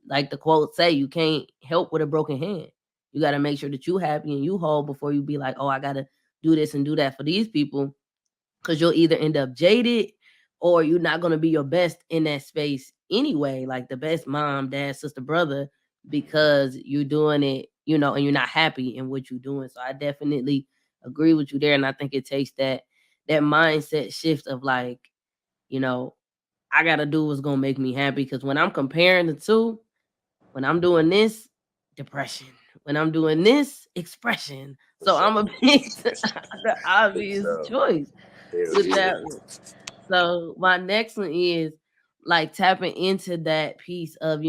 like the quote say, you can't help with a broken hand. You got to make sure that you happy and you whole before you be like, oh, I got to do this and do that for these people, because you'll either end up jaded or you're not going to be your best in that space anyway, like the best mom, dad, sister, brother, because you're doing it, and you're not happy in what you're doing. So I definitely agree with you there. And I think it takes that mindset shift of like, you know, I gotta do what's gonna make me happy. Because when I'm comparing the two, when I'm doing this, depression. When I'm doing this, expression. For So sure. I'm a pick the For obvious sure. choice Hell with yeah. that one. So my next one is like tapping into that piece of,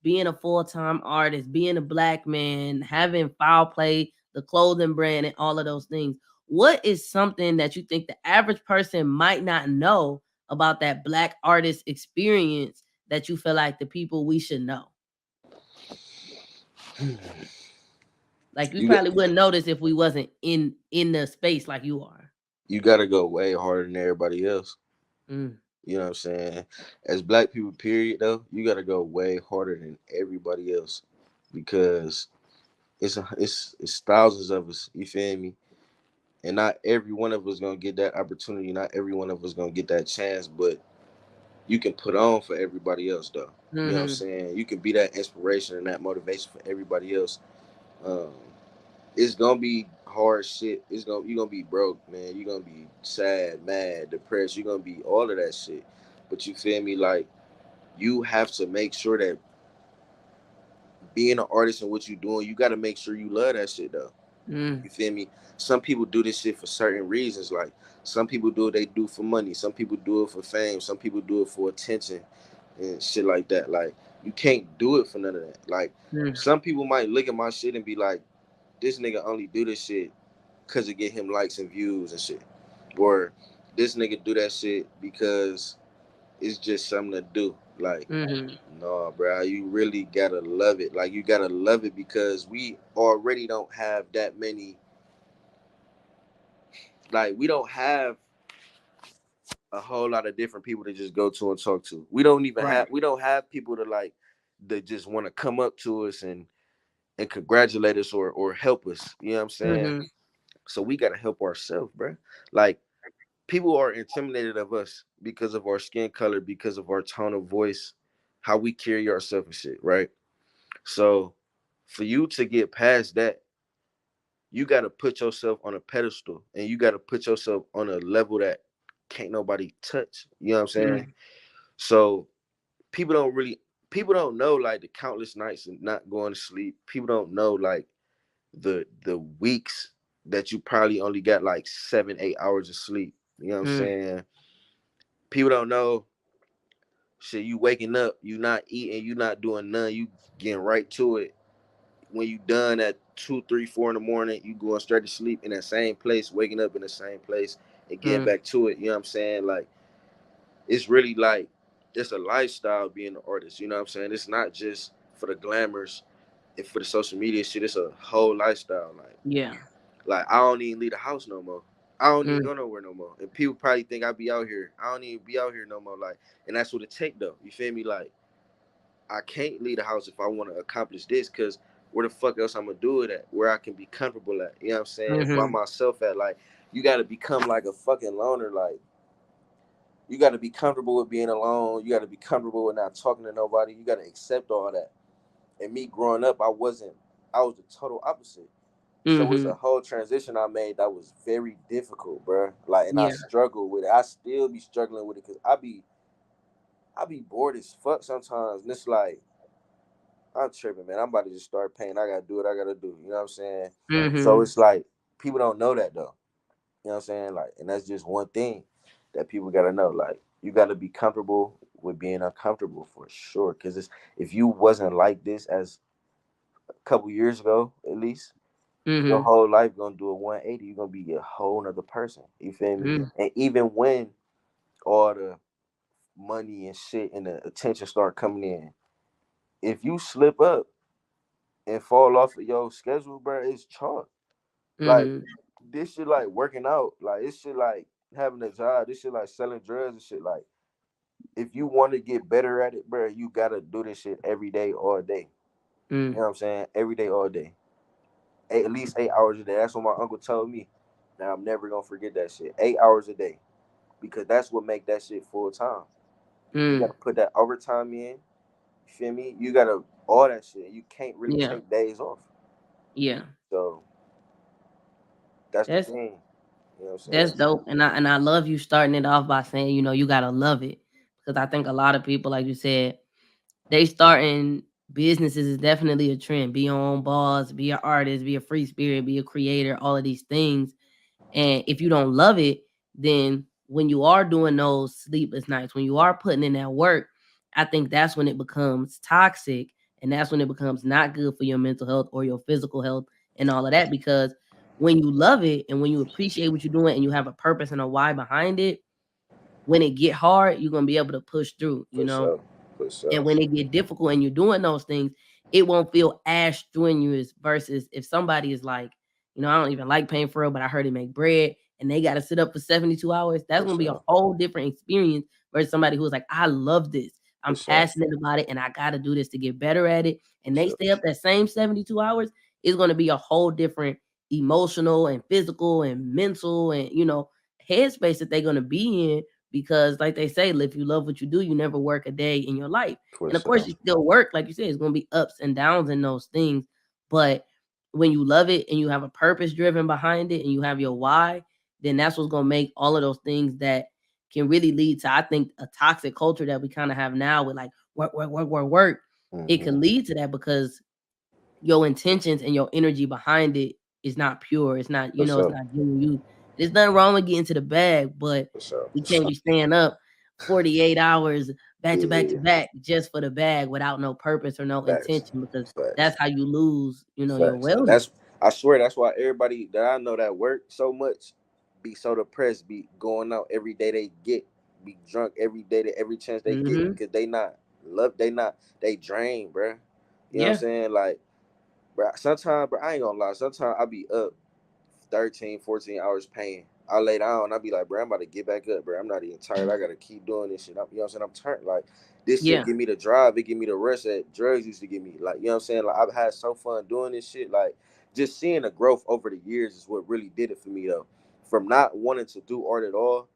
being a full-time artist, being a black man, having Foul Play, the clothing brand, and all of those things. What is something that you think the average person might not know about that black artist experience that you feel like the people we should know? Like we You got probably wouldn't notice if we wasn't in the space like you are. you got to go way harder than everybody else. Mm, You know what I'm saying? As black people, period, though, you got to go way harder than everybody else because it's thousands of us. You feel me? And not every one of us gonna get that opportunity. Not every one of us gonna get that chance. But you can put on for everybody else, though. You know what I'm mm-hmm. saying? You can be that inspiration and that motivation for everybody else. Um, it's gonna be hard shit. You're gonna be broke, man. You're gonna be sad, mad, depressed. You're gonna be all of that shit. But you feel me? Like you have to make sure that being an artist and what you're doing, you gotta make sure you love that shit though. Mm. You feel me? Some people do this shit for certain reasons. Like some people do it, they do for money. Some people do it for fame. Some people do it for attention and shit like that. Like you can't do it for none of that. Like Mm. some people might look at my shit and be like, this nigga only do this shit because it get him likes and views and shit. Or this nigga do that shit because it's just something to do. Like, Mm-hmm. no, bro, you really gotta love it. Like, you gotta love it because we already don't have that many. Like, we don't have a whole lot of different people to just go to and talk to. We don't even Right. have. We don't have people to like that just want to come up to us and congratulate us or help us. You know what I'm saying? Mm-hmm. So we gotta help ourselves, bro. Like people are intimidated of us because of our skin color, because of our tone of voice, how we carry ourselves and shit, right? So for you to get past that, you got to put yourself on a pedestal and you got to put yourself on a level that can't nobody touch. You know what I'm saying? Mm. So people don't really people don't know like the countless nights and not going to sleep. People don't know like the weeks that you probably only got like 7, 8 hours of sleep. You know what I'm Mm. saying? People don't know shit. You waking up, you not eating, you not doing none. You getting right to it. When you done at 2, 3, 4 in the morning, you going straight to sleep in that same place, waking up in the same place, and getting Mm. back to it. You know what I'm saying? Like it's really like it's a lifestyle being an artist. You know what I'm saying? It's not just for the glamours and for the social media shit. It's a whole lifestyle. Yeah. Like I don't even leave the house no more. I don't even Mm. go nowhere no more. And people probably think I be out here. I don't even be out here no more. Like, and that's what it take though. You feel me? Like, I can't leave the house if I want to accomplish this, because where the fuck else I'm gonna do it at? Where I can be comfortable at? You know what I'm saying? By Mm-hmm. myself at. Like, you got to become like a fucking loner. Like, you got to be comfortable with being alone. You got to be comfortable with not talking to nobody. You got to accept all that. And me growing up, I wasn't. I was the total opposite. So it's a Mm-hmm. whole transition I made that was very difficult, bro. Like, and I Yeah. struggle with it. I still be struggling with it because I be bored as fuck sometimes. And it's like I'm tripping, man. I'm about to just start paying. I gotta do what I gotta do. You know what I'm saying? So Mm-hmm. it's like people don't know that though. You know what I'm saying? Like, and that's just one thing that people gotta know. Like, you gotta be comfortable with being uncomfortable for sure. Because it's if you wasn't like this as a couple years ago, at least your Mm-hmm. whole life gonna do a 180. You're gonna be a whole nother person. You feel me? Mm. And even when all the money and shit and the attention start coming in, if you slip up and fall off of your schedule, bro, it's chalk. Like Mm-hmm. this shit like working out. Like this shit like having a job. This shit like selling drugs and shit. Like if you want to get better at it, bro, you gotta do this shit every day, all day. You Mm. know what I'm saying? Every day, all day. At least 8 hours a day. That's what my uncle told me. Now I'm never gonna forget that shit. 8 hours a day. Because that's what make that shit full time. You Mm. gotta put that overtime in. You feel me? You gotta all that shit. You can't really Yeah. take days off. Yeah. So that's the That's thing. You know what I'm that's saying? dope. And I love you starting it off by saying, you gotta love it. Because I think a lot of people, like you said, they starting businesses is definitely a trend. Be your own boss, be an artist, be a free spirit, be a creator, all of these things. And if you don't love it, then when you are doing those sleepless nights, when you are putting in that work, I think that's when it becomes toxic. And that's when it becomes not good for your mental health or your physical health and all of that. Because when you love it and when you appreciate what you're doing and you have a purpose and a why behind it, when it get hard, you're gonna be able to push through, For sure. For and sure. when it get difficult and you're doing those things, it won't feel as strenuous versus if somebody is like, I don't even like paying for it, but I heard he make bread and they got to sit up for 72 hours. That's For going to be a sure. whole different experience versus somebody who's like, I love this. For I'm sure. passionate about it and I got to do this to get better at it. And For they sure. stay up that same 72 hours. It's going to be a whole different emotional and physical and mental and, headspace that they're going to be in, because like they say, if you love what you do, you never work a day in your life. For And of course, sure. you still work, like you said, it's gonna be ups and downs in those things. But when you love it and you have a purpose driven behind it and you have your why, then that's what's gonna make all of those things that can really lead to, I think, a toxic culture that we kind of have now with like work, work, work, work, work. It Mm-hmm. can lead to that because your intentions and your energy behind it is not pure. It's not, For it's sure. not genuine. There's nothing wrong with getting to the bag, but For sure. we can't be staying up 48 hours back to back to Yeah. back just for the bag without no purpose or no Facts. intention, because Facts. that's how you lose, your Facts. And wellness. that's, I swear that's why everybody that I know that work so much be so depressed, be going out every day they get, be drunk every day, every chance they get, Mm-hmm. because they drain, bruh. You know what I'm Yeah. saying? Like, bruh, sometimes, bro, I ain't gonna lie, sometimes I be up 13, 14 hours paying. I lay down, I be like, bro, I'm about to get back up, bro. I'm not even tired. I gotta keep doing this shit. You know what I'm saying? I'm turned. Like, this shit Yeah. give me the drive. It give me the rest that drugs used to give me. Like, you know what I'm saying? Like, I've had so fun doing this shit. Like, just seeing the growth over the years is what really did it for me, though. From not wanting to do art at all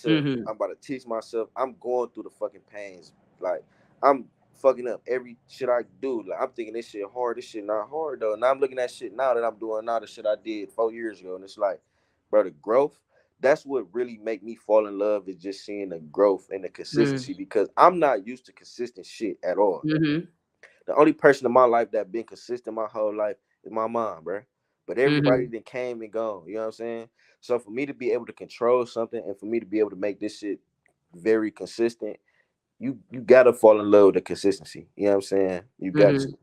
to Mm-hmm. I'm about to teach myself. I'm going through the fucking pains. Like, I'm fucking up every shit I do. Like, I'm thinking this shit hard. This shit not hard though. Now I'm looking at shit now that I'm doing now, the shit I did 4 years ago, and it's like, bro, the growth. That's what really make me fall in love, is just seeing the growth and the consistency, because I'm not used to consistent shit at all. Mm-hmm. The only person in my life that been consistent my whole life is my mom, bro. But everybody Mm-hmm. that came and gone. You know what I'm saying? So for me to be able to control something and for me to be able to make this shit very consistent, you gotta fall in love with the consistency. You know what I'm saying? You got Mm-hmm. to,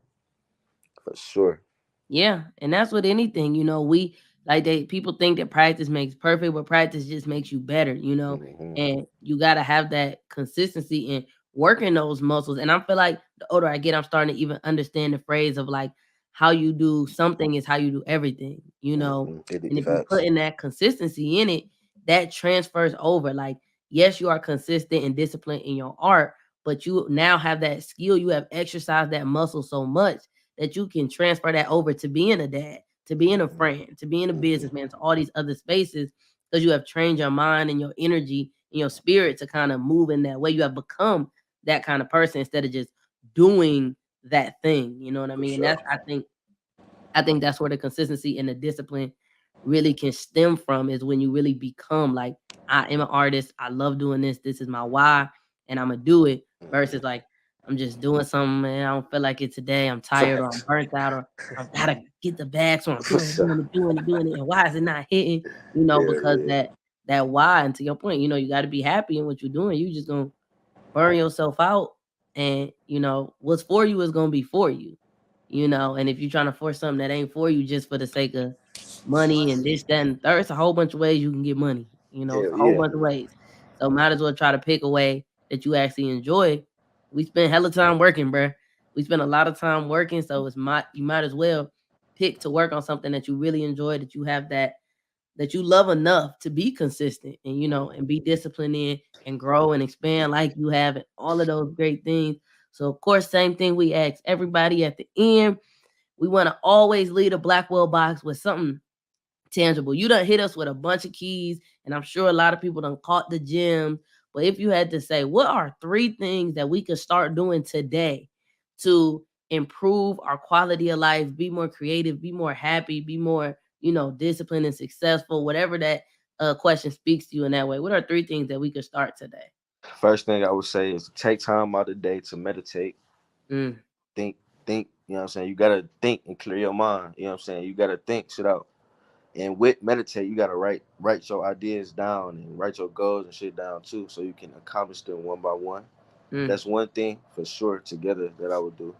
for sure. Yeah, and that's with anything, we like they people think that practice makes perfect, but practice just makes you better. Hmm. And you got to have that consistency in working those muscles. And I feel like the older I get, I'm starting to even understand the phrase of like how you do something is how you do everything. Hmm. And if you Facts. put in that consistency in it, that transfers over. Like, yes, you are consistent and disciplined in your art, but you now have that skill, you have exercised that muscle so much that you can transfer that over to being a dad, to being a Hmm. friend, to being a Hmm. businessman, to all these other spaces, because you have trained your mind and your energy and your spirit to kind of move in that way. You have become that kind of person instead of just doing that thing. You know what I For mean? And sure. that's I think that's where the consistency and the discipline really can stem from, is when you really become like, I am an artist. I love doing this. This is my why, and I'm gonna do it. Versus Hmm. like, I'm just doing something, man. I don't feel like it today. I'm tired, or I'm Facts. burnt out, or I gotta get the bag, so I'm For doing it, sure. doing it, doing it, doing it. And why is it not hitting? Yeah, Because yeah. that why, and to your point, you got to be happy in what you're doing. You just gonna burn yourself out, and what's for you is gonna be for you. And if you're trying to force something that ain't for you just for the sake of money and this, that, and third, it's a whole bunch of ways you can get money. It's Hell a whole yeah. bunch of ways. So might as well try to pick a way that you actually enjoy. We spend hella time working, bruh. We spend a lot of time working, so you might as well pick to work on something that you really enjoy, that you have that you love enough to be consistent, and and be disciplined in, and grow and expand like you have, and all of those great things. So of course, same thing we ask everybody at the end. We want to always lead a Blackwell box with something tangible. You done hit us with a bunch of keys, and I'm sure a lot of people done caught the gems. But if you had to say, what are three things that we could start doing today to improve our quality of life, be more creative, be more happy, be more, disciplined and successful, whatever that question speaks to you in that way. What are three things that we could start today? First thing I would say is take time out of the day to meditate, Mm, think, you know what I'm saying? You gotta think and clear your mind. You know what I'm saying? You gotta think shit out. And with meditate, you gotta write your ideas down and write your goals and shit down too, so you can accomplish them one by one. mm, That's one thing for sure together that I would do.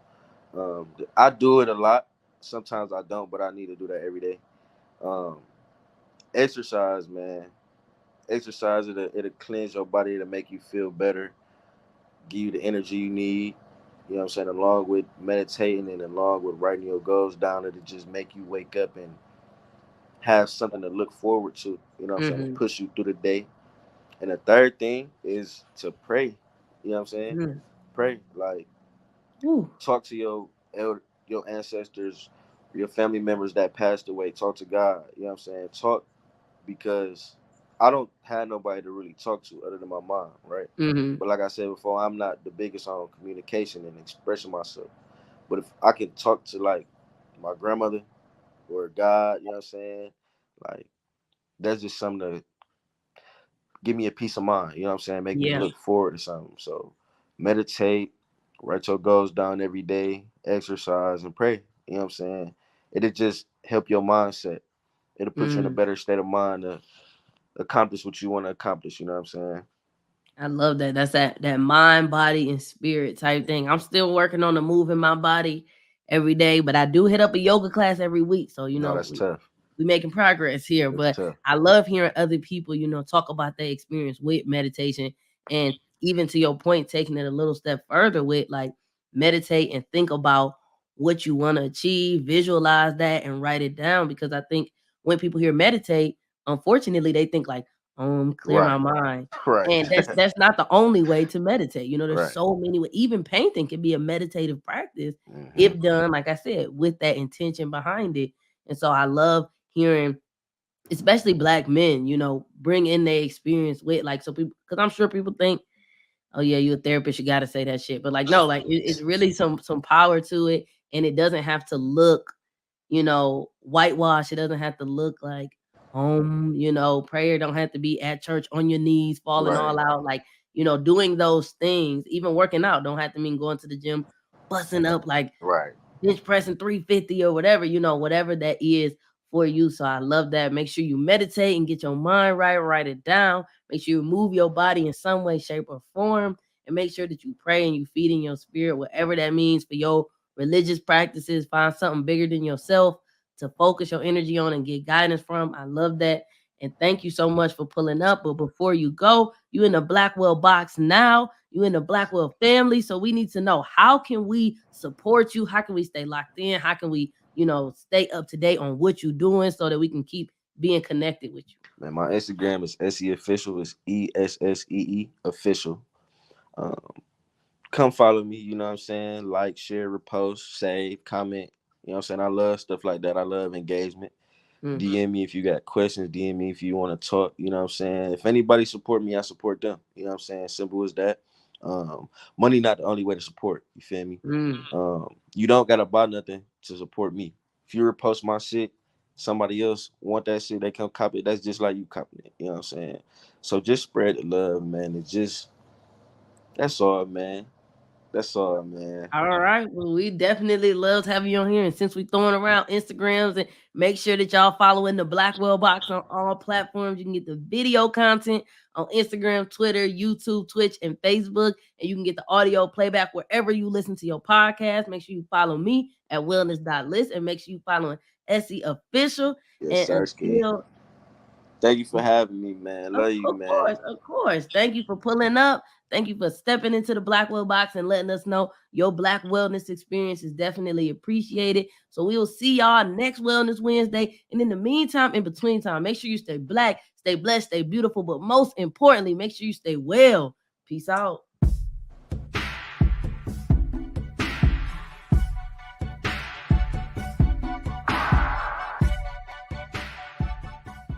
I do it a lot. Sometimes I don't, but I need to do that every day. Um, exercise, man. Exercise, it'll cleanse your body, it'll make you feel better, give you the energy you need. You know what I'm saying? Along with meditating and along with writing your goals down, it'll just make you wake up and have something to look forward to. You know what I'm saying? To mm-hmm, push you through the day. And the third thing is to pray. You know what I'm saying? mm. Pray. Like, Woo. talk to your ancestors, your family members that passed away. Talk to God. You know what I'm saying? Talk, because I don't have nobody to really talk to other than my mom, right? Mm-hmm, But like I said before, I'm not the biggest on communication and expressing myself. But if I can talk to like my grandmother, or God, you know what I'm saying? Like that's just something to give me a peace of mind, you know what I'm saying? Make me Yeah. look forward to something. So meditate, write your goals down every day, exercise and pray. You know what I'm saying? It'll just help your mindset. It'll put you in a Mm. better state of mind to accomplish what you want to accomplish, you know what I'm saying? I love that. That's that mind, body, and spirit type thing. I'm still working on the moving my body every day, but I do hit up a yoga class every week. So No, that's tough. we making progress here. That's But tough. I love hearing other people, talk about their experience with meditation, and even to your point, taking it a little step further with like meditate and think about what you want to achieve, visualize that, and write it down. Because I think when people hear meditate, unfortunately, they think like clear my Right. mind, Right. and that's not the only way to meditate. There's Right. so many ways. Even painting can be a meditative practice Hmm. if done, like I said, with that intention behind it. And so I love hearing, especially black men, bring in their experience with like so people, because I'm sure people think, oh yeah, you're a therapist, you got to say that shit. But like no, like it's really some power to it, and it doesn't have to look whitewash. It doesn't have to look like prayer don't have to be at church on your knees, falling Right. all out, like, doing those things, even working out don't have to mean going to the gym, busting up like Right. bench pressing 350 or whatever, whatever that is for you. So I love that. Make sure you meditate and get your mind right, write it down. Make sure you move your body in some way, shape, or form. And make sure that you pray and you feed in your spirit, whatever that means for your religious practices. Find something bigger than yourself to focus your energy on and get guidance from. I love that. And thank you so much for pulling up. But before you go, you in the Blackwell box now. You in the Blackwell family. So we need to know, how can we support you? How can we stay locked in? How can we, stay up to date on what you're doing so that we can keep being connected with you? Man, my Instagram is Esse official. It's ESSEE official. Um, come follow me, you know what I'm saying? Like, share, repost, save, comment. You know what I'm saying? I love stuff like that. I love engagement. Mm. DM me if you got questions. DM me if you want to talk. You know what I'm saying? If anybody support me, I support them. You know what I'm saying? Simple as that. Money not the only way to support. You feel me? Mm. You don't gotta buy nothing to support me. If you repost my shit, somebody else want that shit, they come copy it. That's just like you copying it. You know what I'm saying? So just spread the love, man. It's just that's all, man. That's all, man. All right. Well, we definitely loved having you on here. And since we throwing around Instagrams, and make sure that y'all following the Blackwell Box on all platforms. You can get the video content on Instagram, Twitter, YouTube, Twitch, and Facebook. And you can get the audio playback wherever you listen to your podcast. Make sure you follow me at wellness.list, and make sure you following Esse official. Yes, And sir, Ski. until Thank you for having me, man. Love you, of man. course, of course. Thank you for pulling up. Thank you for stepping into the Blackwell box and letting us know your Black wellness experience is definitely appreciated. So we will see y'all next Wellness Wednesday. And in the meantime, in between time, make sure you stay black, stay blessed, stay beautiful, but most importantly, make sure you stay well. Peace out.